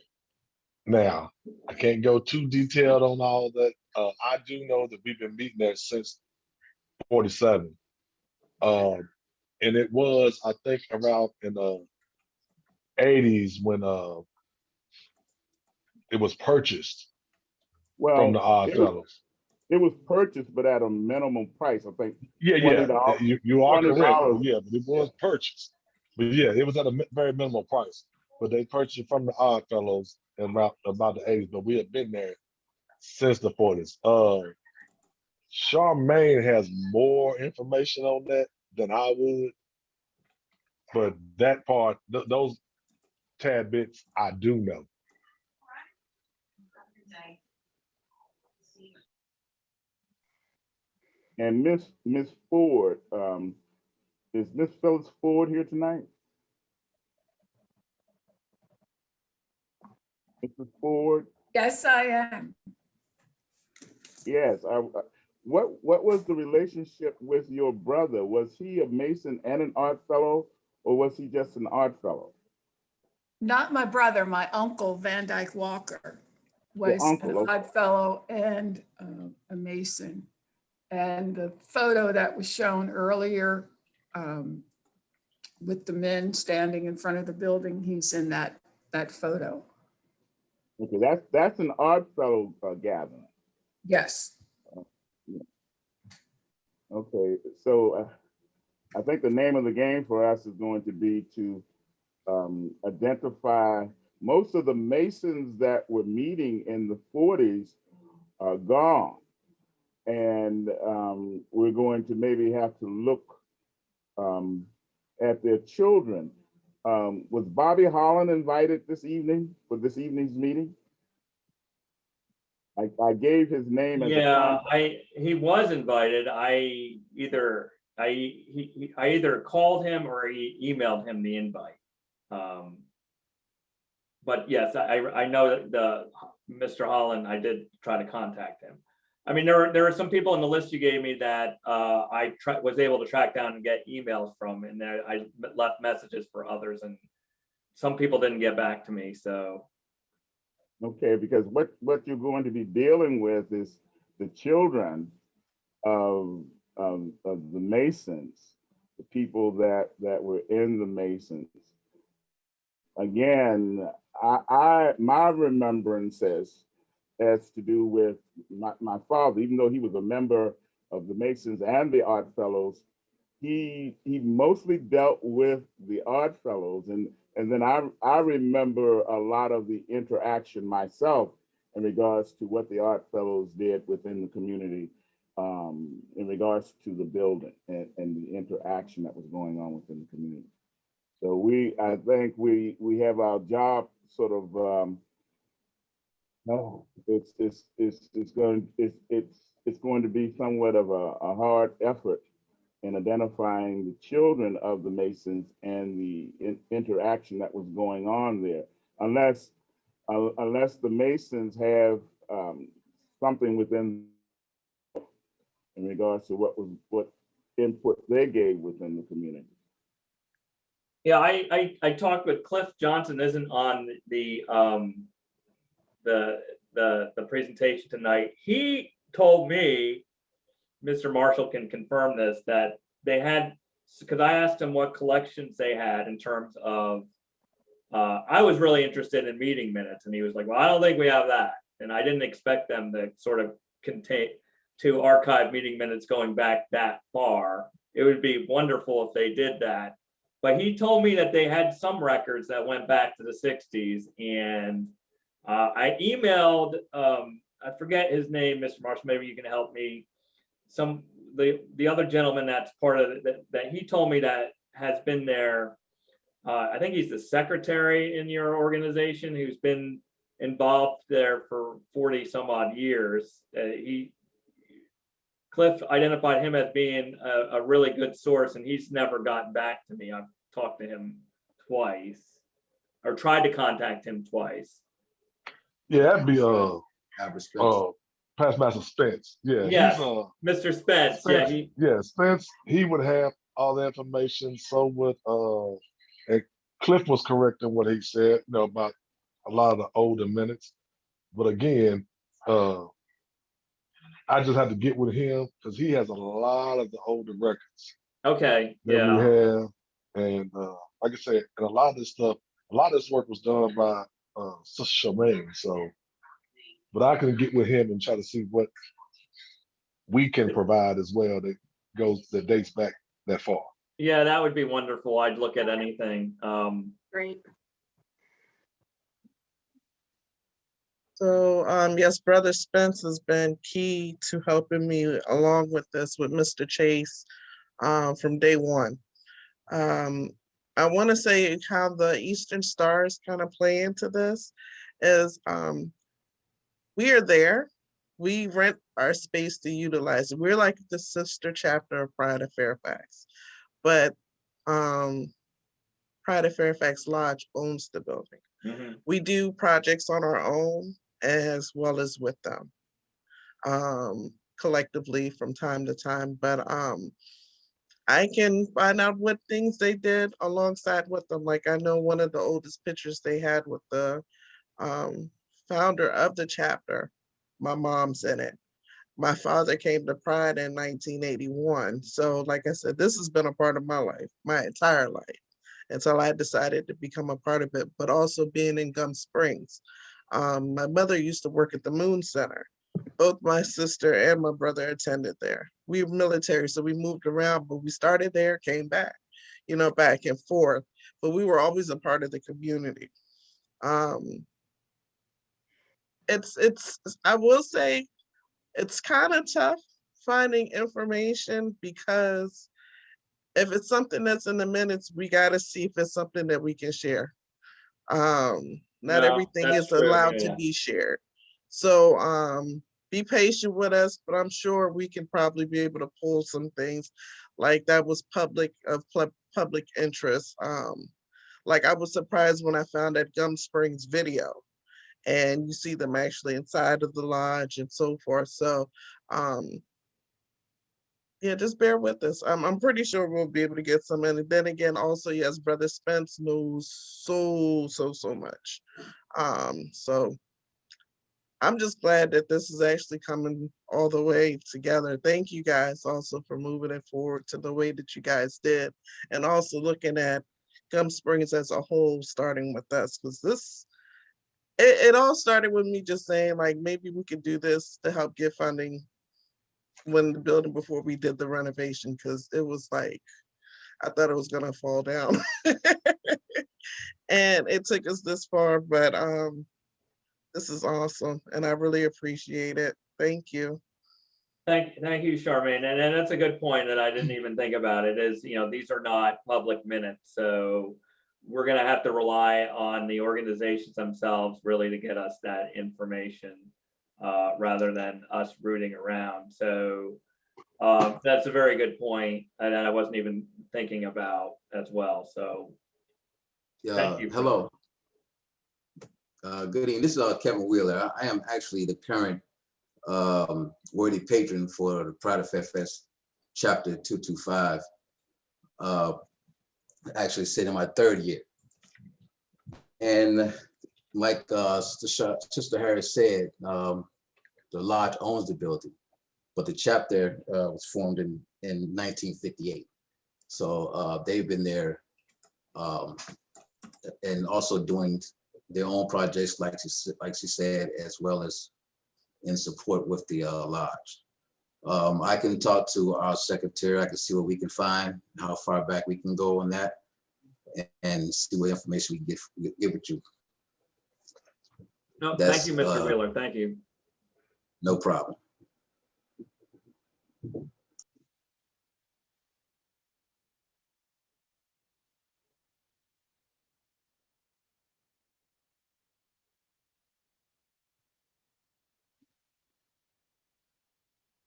Now, I can't go too detailed on all that. I do know that we've been meeting there since 47. And it was, I think, around in the 80s when it was purchased from the Odd Fellows. It was purchased, but at a minimum price, I think. Yeah, $20. you are correct. $20. Yeah, but it was purchased. But yeah, it was at a very minimal price. But they purchased it from the Odd Fellows in about the 80s, but we have been there since the 40s. Charmaine has more information on that than I would, but that part, those tad bits, I do know. And Miss Ford, is Miss Phyllis Ford here tonight? Mrs. Ford? Yes, I am. Yes. What was the relationship with your brother? Was he a Mason and an Art Fellow, or was he just an Art Fellow? Not my brother, my uncle, Van Dyke Walker, was an Odd Fellow and a Mason. And the photo that was shown earlier with the men standing in front of the building, he's in that photo. Okay, that's an Art Fellow gathering. Yes. Okay, so I think the name of the game for us is going to be to identify most of the Masons that were meeting in the 40s are gone. And we're going to maybe have to look at their children. Was Bobby Holland invited this evening for this evening's meeting? I gave his name as a Yeah, contact. he was invited. I either called him or he emailed him the invite. But yes, I know that Mr. Holland, I did try to contact him. I mean, there are some people in the list you gave me that I was able to track down and get emails from, and I left messages for others, and some people didn't get back to me. So Okay, because what you're going to be dealing with is the children of the Masons, the people that were in the Masons. Again, my remembrances has to do with my father. Even though he was a member of the Masons and the Odd Fellows, he mostly dealt with the Odd Fellows, and then I remember a lot of the interaction myself in regards to what the Odd Fellows did within the community, in regards to the building and the interaction that was going on within the community. So I think we have our job sort of. No, it's going to be somewhat of a hard effort in identifying the children of the Masons and the interaction that was going on there, unless the Masons have something within in regards to what input they gave within the community. yeah, I talked with Cliff Johnson. Isn't on the presentation tonight. He told me, Mr. Marshall can confirm this, that they had, because I asked him what collections they had in terms of, I was really interested in meeting minutes, and he was like, well, I don't think we have that. And I didn't expect them to sort of to archive meeting minutes going back that far. It would be wonderful if they did that. But he told me that they had some records that went back to the 60s, and I emailed, I forget his name, Mr. Marshall, maybe you can help me. The other gentleman that's part of it, that he told me that has been there. I think he's the secretary in your organization who's been involved there for 40 some odd years. Cliff identified him as being a really good source, and he's never gotten back to me. I've talked to him twice, or tried to contact him twice. Yeah, that'd be Past Master Spence. Yeah, yes, he's Mr. Spence. Spence, Spence. He would have all the information. So would and Cliff was correct in what he said, about a lot of the older minutes. But again, I just had to get with him because he has a lot of the older records. Okay. That we have, and like I said, and a lot of this work was done by Sister Charmaine. So, but I can get with him and try to see what we can provide as well that dates back that far. Yeah, that would be wonderful. I'd look at anything. Great. So yes, Brother Spence has been key to helping me along with this with Mr. Chase from day one. I want to say how the Eastern Stars kind of play into this is we are there. We rent our space to utilize it. We're like the sister chapter of Pride of Fairfax, but Pride of Fairfax Lodge owns the building. Mm-hmm. We do projects on our own as well as with them collectively from time to time, but I can find out what things they did alongside with them. Like I know one of the oldest pictures they had with the founder of the chapter, my mom's in it. My father came to Pride in 1981. So like I said, this has been a part of my life, my entire life, until I decided to become a part of it, but also being in Gum Springs. My mother used to work at the Moon Center. Both my sister and my brother attended there. We were military, so we moved around, but we started there, came back, back and forth, but we were always a part of the community. I will say, it's kind of tough finding information because if it's something that's in the minutes, we gotta see if it's something that we can share. Not No, everything that's is true, allowed to yeah. be shared. So be patient with us, but I'm sure we can probably be able to pull some things like that was public interest. Like I was surprised when I found that Gum Springs video, and you see them actually inside of the lodge and so forth. So yeah, just bear with us. I'm pretty sure we'll be able to get some. And then again, also, yes, Brother Spence knows so much. So I'm just glad that this is actually coming all the way together. Thank you guys also for moving it forward to the way that you guys did. And also looking at Gum Springs as a whole, starting with us, because it all started with me just saying, like, maybe we could do this to help get funding when the building before we did the renovation, because it was like, I thought it was gonna fall down. And it took us this far, but this is awesome and I really appreciate it. Thank you. Thank you, Charmaine. And that's a good point that I didn't even think about. It is, these are not public minutes. So we're going to have to rely on the organizations themselves really to get us that information rather than us rooting around. So that's a very good point, and I wasn't even thinking about as well. So thank you. Hello. Good evening. This is Kevin Wheeler. I am actually the current worthy patron for the Pride of Fairfax Chapter 225. Actually sitting in my third year. And like Sister Harris said, the lodge owns the building, but the chapter was formed in 1958. So they've been there and also doing their own projects, like she said, as well as in support with the lodge. I can talk to our secretary. I can see what we can find, how far back we can go on that, and see what information we can give with you. No, thank you, Mr. Wheeler. Thank you. No problem.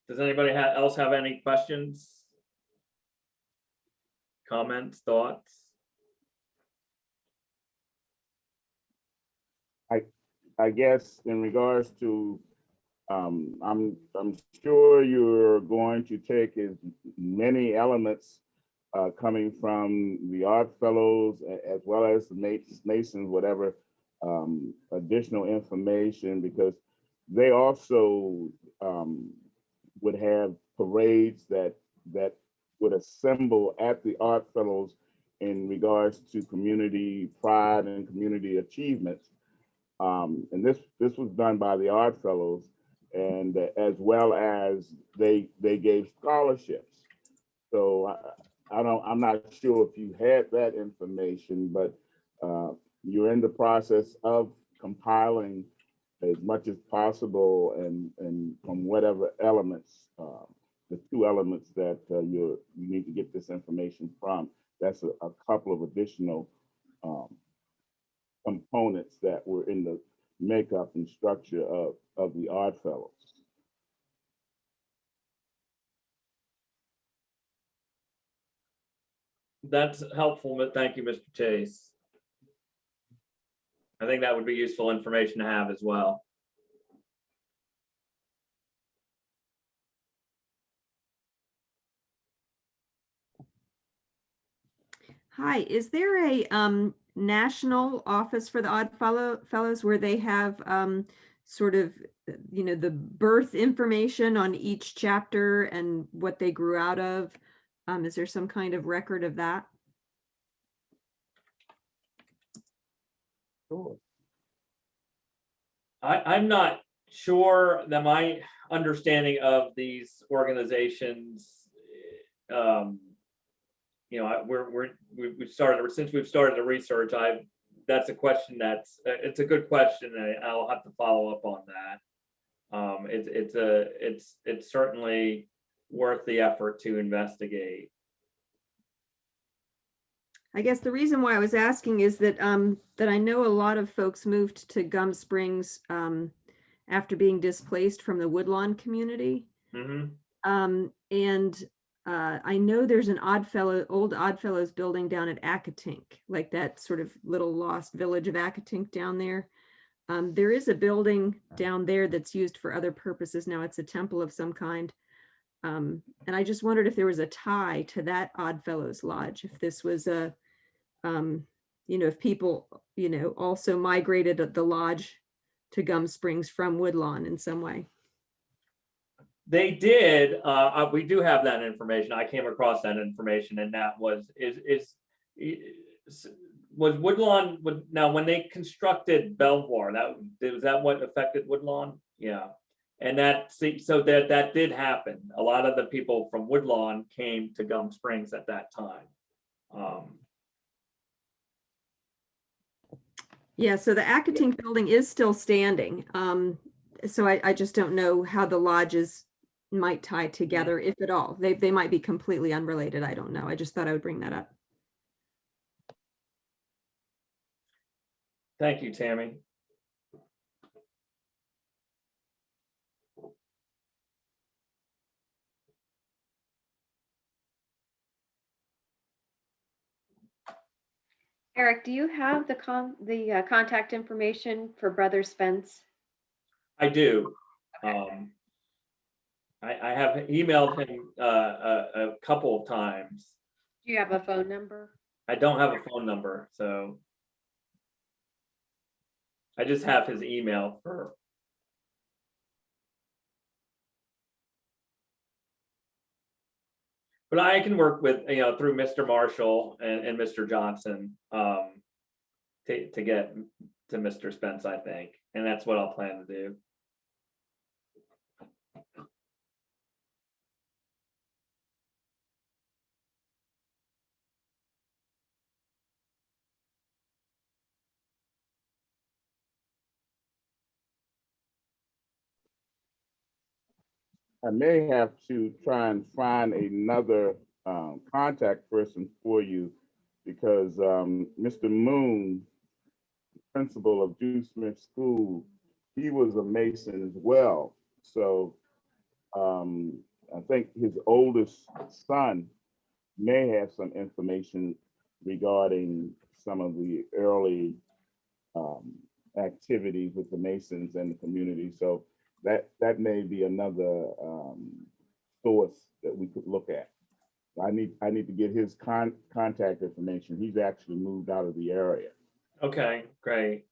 Does anybody else have any questions, comments, thoughts? I guess in regards to, I'm sure you're going to take as many elements coming from the Art Fellows as well as the Masons, whatever additional information, because they also would have parades that would assemble at the Art Fellows in regards to community pride and community achievements. And this was done by the Art Fellows, and as well as they gave scholarships. So I'm not sure if you had that information, but you're in the process of compiling as much as possible, and from whatever elements, the two elements that you need to get this information from. That's a couple of additional components that were in the makeup and structure of the Art Fellows. That's helpful, but thank you, Mr. Chase. I think that would be useful information to have as well. Hi, is there a national office for the Odd Fellows where they have sort of, the birth information on each chapter and what they grew out of? Is there some kind of record of that? Sure. I'm not sure that my understanding of these organizations, we've started, since we've started the research, that's a question it's a good question, and I'll have to follow up on that. It's certainly worth the effort to investigate. I guess the reason why I was asking is that that I know a lot of folks moved to Gum Springs after being displaced from the Woodlawn community. Mhm. And I know there's an old Oddfellows building down at Accotink, like that sort of little lost village of Accotink down there. There is a building down there that's used for other purposes now. It's a temple of some kind. And I just wondered if there was a tie to that Oddfellows Lodge, if this was a, if people, also migrated the lodge to Gum Springs from Woodlawn in some way. They did. We do have that information. I came across that information, and that was Woodlawn. Now, when they constructed Belvoir, was that what affected Woodlawn? Yeah, and so that did happen. A lot of the people from Woodlawn came to Gum Springs at that time. Yeah, so the Accotink building is still standing. So I just don't know how the lodges might tie together, if at all. They might be completely unrelated. I don't know. I just thought I would bring that up. Thank you, Tammy. Eric, do you have the contact information for Brother Spence? I do. I have emailed him a couple of times. Do you have a phone number? I don't have a phone number, so I just have his email for. But I can work with, through Mr. Marshall and Mr. Johnson to get to Mr. Spence, I think, and that's what I'll plan to do. I may have to try and find another contact person for you because Mr. Moon, principal of Drew Smith School, he was a Mason as well. So I think his oldest son may have some information regarding some of the early activities with the Masons and the community. So that may be another source that we could look at. I need to get his contact information. He's actually moved out of the area. Okay, great.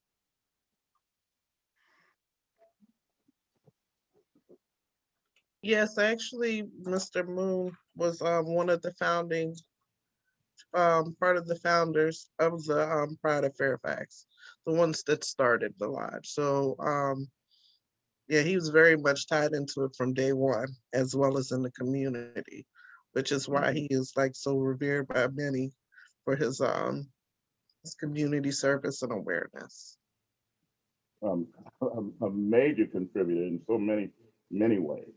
Yes, actually, Mr. Moon was one of the founding, part of the founders of the Pride of Fairfax, the ones that started the lodge. So yeah, he was very much tied into it from day one, as well as in the community, which is why he is like so revered by many for his community service and awareness. A major contributor in so many ways.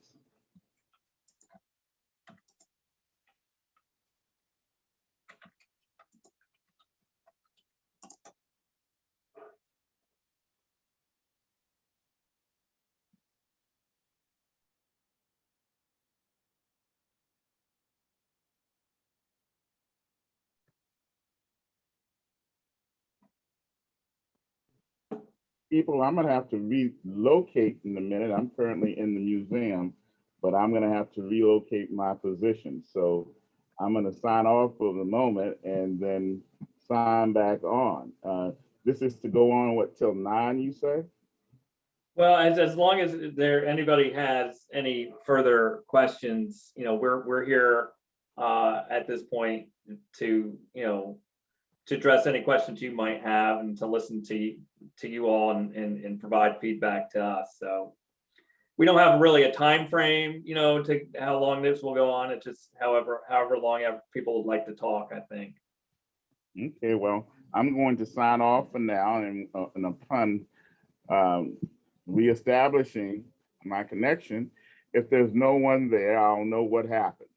People, I'm gonna have to relocate in a minute. I'm currently in the museum, but I'm gonna have to relocate my position. So I'm gonna sign off for the moment and then sign back on. This is to go on, what, till 9, you say? Well, as long as anybody has any further questions, we're here at this point to to address any questions you might have and to listen to you all and provide feedback to us. So we don't have really a time frame, to how long this will go on. It's just however long people would like to talk, I think. Okay, well, I'm going to sign off for now, and upon reestablishing my connection, if there's no one there, I don't know what happened.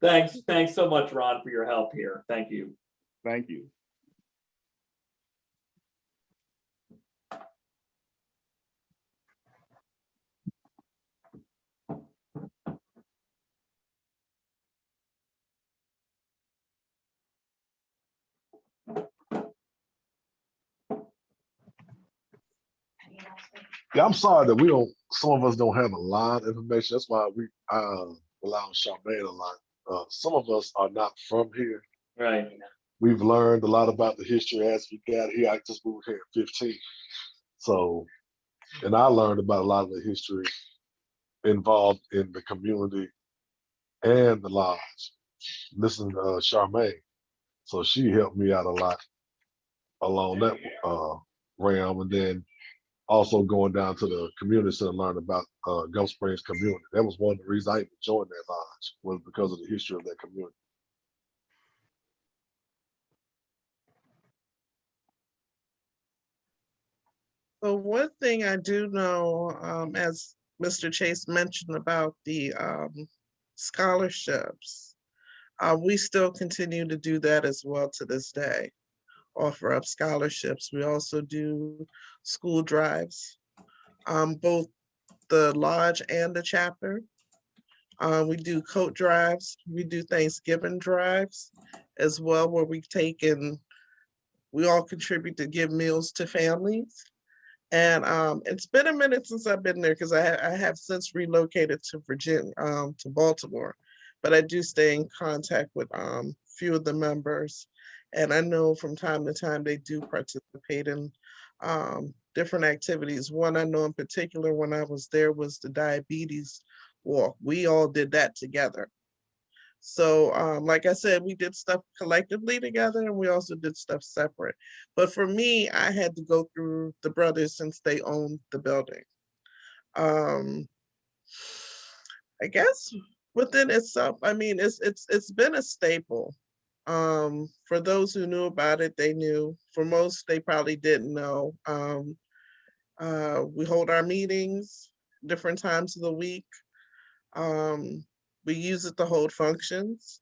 Thanks so much, Ron, for your help here. Thank you. Thank you. Yeah, I'm sorry that some of us don't have a lot of information. That's why we rely on Charmaine a lot. Some of us are not from here. Right. We've learned a lot about the history as we got here. I just moved here at 15. So, and I learned about a lot of the history involved in the community and the lodge. Listening to Charmaine. So she helped me out a lot along that realm. And then also going down to the community center to learn about Gulf Springs community. That was one of the reasons I even joined that lodge, was because of the history of that community. So one thing I do know, as Mr. Chase mentioned about the scholarships, we still continue to do that as well to this day, offer up scholarships. We also do school drives, both the lodge and the chapter. We do coat drives, we do Thanksgiving drives as well, where we take and we all contribute to give meals to families. And it's been a minute since I've been there because I have since relocated to Virginia, to Baltimore, but I do stay in contact with few of the members. And I know from time to time they do participate in different activities. One I know in particular when I was there was the diabetes walk. We all did that together. So like I said, we did stuff collectively together and we also did stuff separate. But for me, I had to go through the brothers since they owned the building. I guess within itself, I mean, it's been a staple. For those who knew about it, they knew. For most, they probably didn't know. We hold our meetings different times of the week. We use it to hold functions,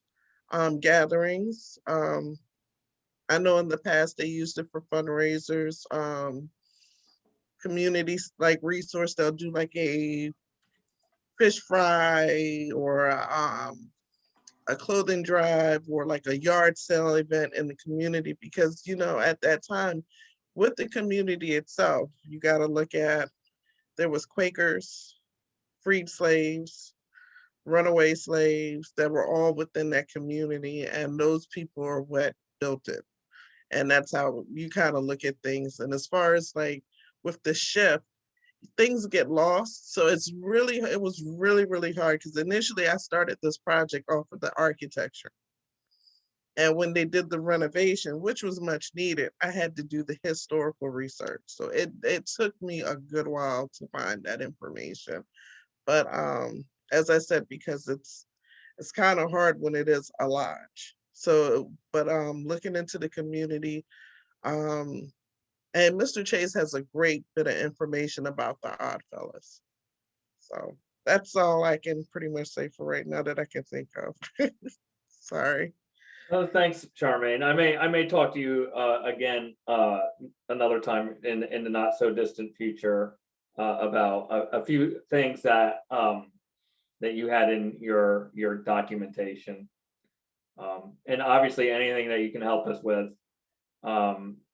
gatherings. I know in the past they used it for fundraisers, communities like resource, they'll do like a fish fry or a clothing drive or like a yard sale event in the community, because, you know, at that time with the community itself, you got to look at, there was Quakers, freed slaves, runaway slaves that were all within that community, and those people are what built it. And that's how you kind of look at things. And as far as like with the shift, things get lost. So it was really hard, because initially I started this project off of the architecture. And when they did the renovation, which was much needed, I had to do the historical research. So it took me a good while to find that information. But as I said, because it's kind of hard when it is a lodge. So, but looking into the community, and Mr. Chase has a great bit of information about the Oddfellows. So that's all I can pretty much say for right now that I can think of. Sorry. Oh, thanks, Charmaine. I may talk to you again another time in the not so distant future about a few things that that you had in your documentation, and obviously anything that you can help us with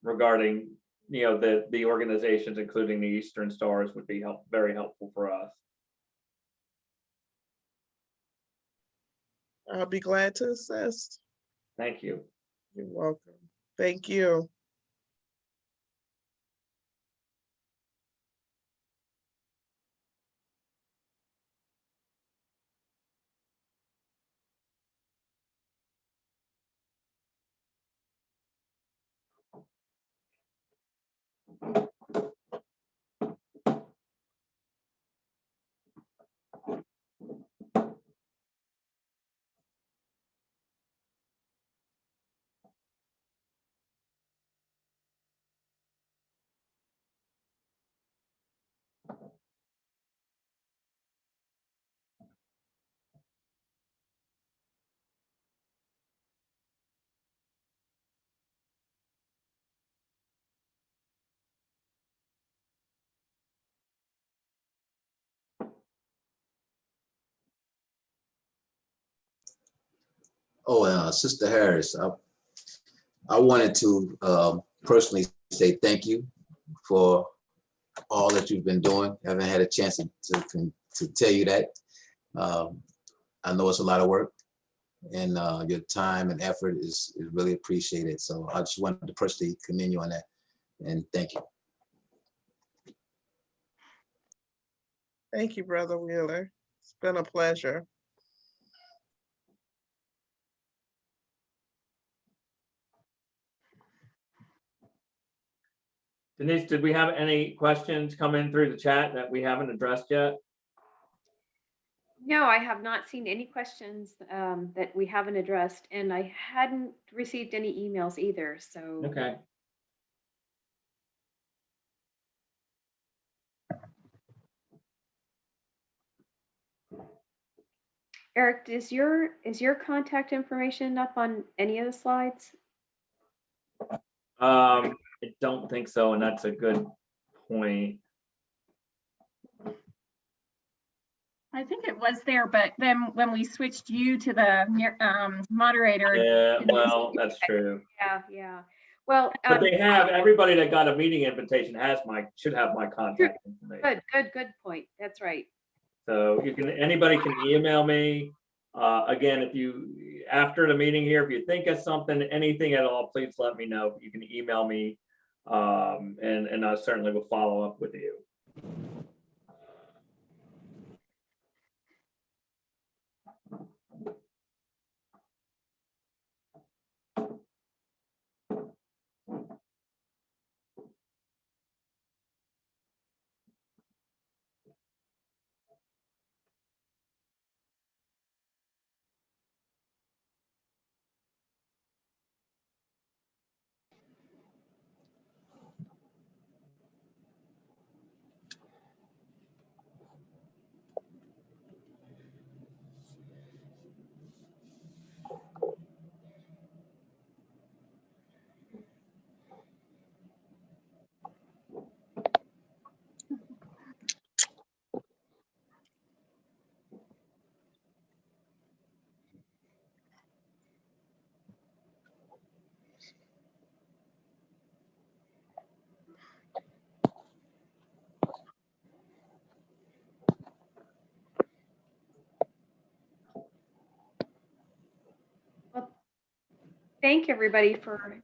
regarding, you know, the organizations, including the Eastern Stars, would be very helpful for us. I'll be glad to assist. Thank you. You're welcome. Thank you. Sister Harris, I wanted to personally say thank you for all that you've been doing. I haven't had a chance to tell you that. I know it's a lot of work, and your time and effort is really appreciated. So I just wanted to personally commend you on that, and thank you. Thank you, Brother Wheeler. It's been a pleasure. Denise, did we have any questions come in through the chat that we haven't addressed yet? No, I have not seen any questions that we haven't addressed, and I hadn't received any emails either, so. Okay. Eric, is your contact information up on any of the slides? I don't think so, and that's a good point. I think it was there, but then when we switched you to the moderator. Yeah, well, that's true. Yeah. Well, But they have, everybody that got a meeting invitation should have my contact information. good point. That's right. So anybody can email me. Again, after the meeting here, if you think of something, anything at all, please let me know. You can email me, and I certainly will follow up with you. Thank everybody for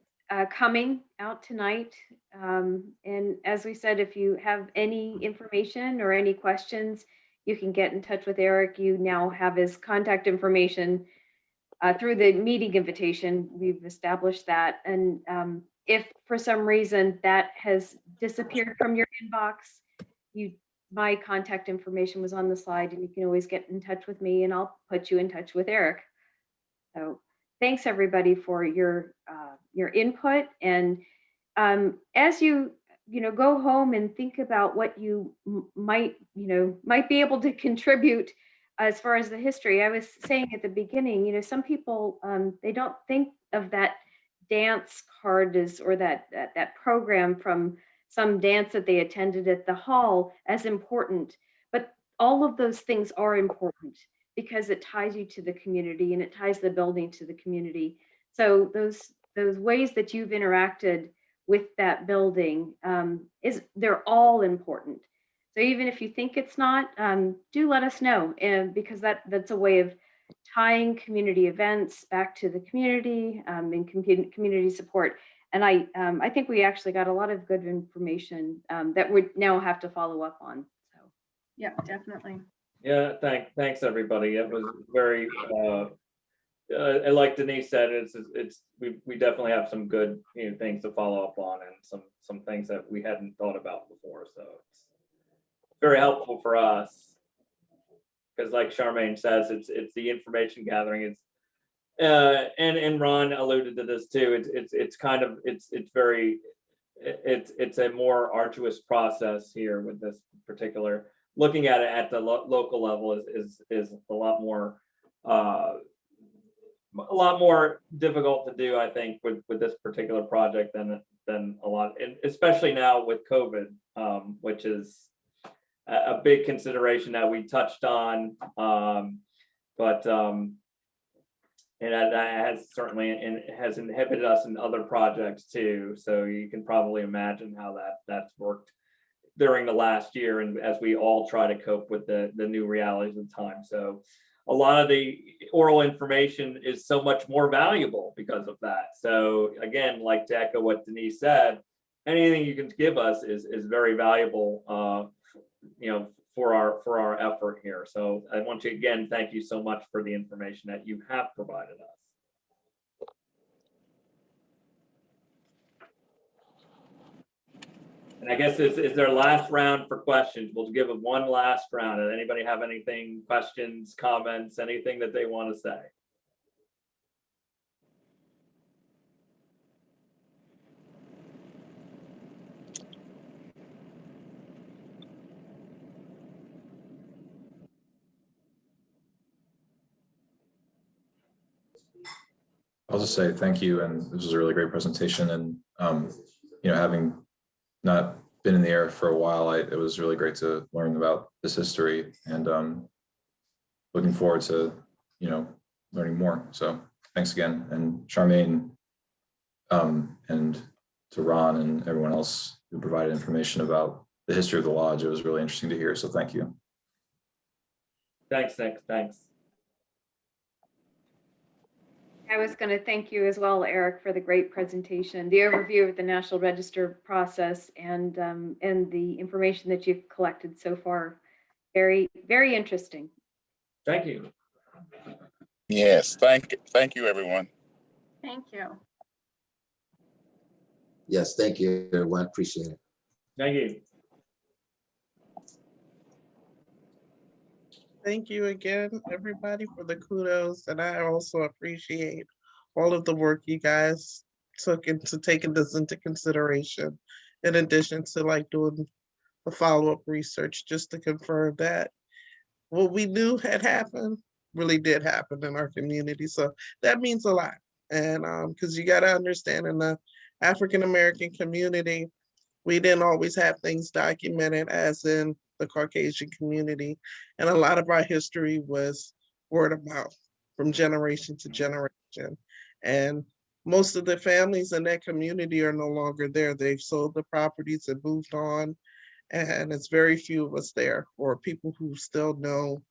coming out tonight. And as we said, if you have any information or any questions, you can get in touch with Eric. You now have his contact information through the meeting invitation. We've established that. And if for some reason that has disappeared from your inbox, my contact information was on the slide, and you can always get in touch with me, and I'll put you in touch with Eric. So thanks everybody for your input, and as you go home and think about what you might be able to contribute as far as the history. I was saying at the beginning, some people they don't think of that dance card or that program from some dance that they attended at the hall as important, but all of those things are important, because it ties you to the community and it ties the building to the community. So those ways that you've interacted with that building, they're all important. So even if you think it's not, do let us know, and because that's a way of tying community events back to the community and community support. And I think we actually got a lot of good information that we now have to follow up on. So yeah, definitely. Yeah, thanks everybody. It was very like Denise said, we definitely have some good things to follow up on, and some things that we hadn't thought about before. So it's very helpful for us, because like Charmaine says, it's the information gathering. And Ron alluded to this too. It's a more arduous process here with this particular. Looking at it at the local level is a lot more difficult to do, I think, with this particular project than a lot, and especially now with COVID, which is a big consideration that we touched on. But And that has certainly, and it has inhibited us in other projects too. So you can probably imagine how that's worked during the last year, and as we all try to cope with the new realities of the time. So a lot of the oral information is so much more valuable because of that. So again, like to echo what Denise said, anything you can give us is very valuable, you know, for our effort here. So I want to again thank you so much for the information that you have provided us. And I guess is their last round for questions. We'll give it one last round. Does anybody have anything, questions, comments, anything that they want to say? I'll just say thank you, and this was a really great presentation. And you know, having not been in the air for a while, it was really great to learn about this history, and looking forward to, you know, learning more. So thanks again, and Charmaine, and to Ron and everyone else who provided information about the history of the lodge. It was really interesting to hear. So thank you. Thanks, Nick. Thanks. I was going to thank you as well, Eric, for the great presentation, the overview of the National Register process, and the information that you've collected so far. Very, very interesting. Thank you. Yes, thank you, everyone. Thank you. Yes, thank you, everyone. Appreciate it. Thank you. Thank you again, everybody, for the kudos. And I also appreciate all of the work you guys took into taking this into consideration, in addition to like doing the follow-up research, just to confirm that what we knew had happened really did happen in our community. So that means a lot. And because you got to understand, in the African-American community, we didn't always have things documented as in the Caucasian community. And a lot of our history was word of mouth from generation to generation. And most of the families in that community are no longer there. They've sold the properties and moved on. And it's very few of us there, or people who still know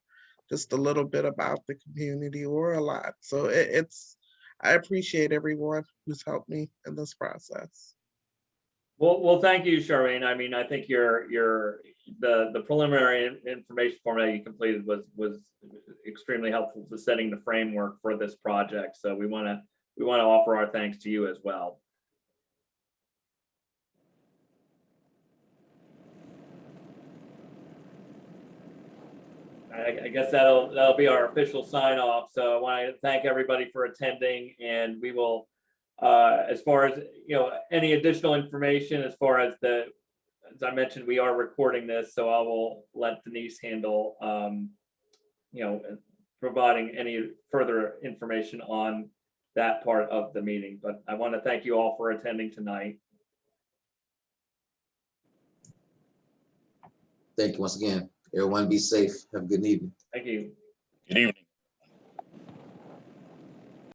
just a little bit about the community, or a lot. So I appreciate everyone who's helped me in this process. Well, thank you, Charmaine. I mean, I think the preliminary information format you completed was extremely helpful to setting the framework for this project. So we want to offer our thanks to you as well. I guess that'll be our official sign off. So I want to thank everybody for attending, and we will, as far as, you know, any additional information, as far as as I mentioned, we are recording this, so I will let Denise handle, you know, providing any further information on that part of the meeting. But I want to thank you all for attending tonight. Thank you once again. Everyone be safe. Have a good evening. Thank you. Good evening.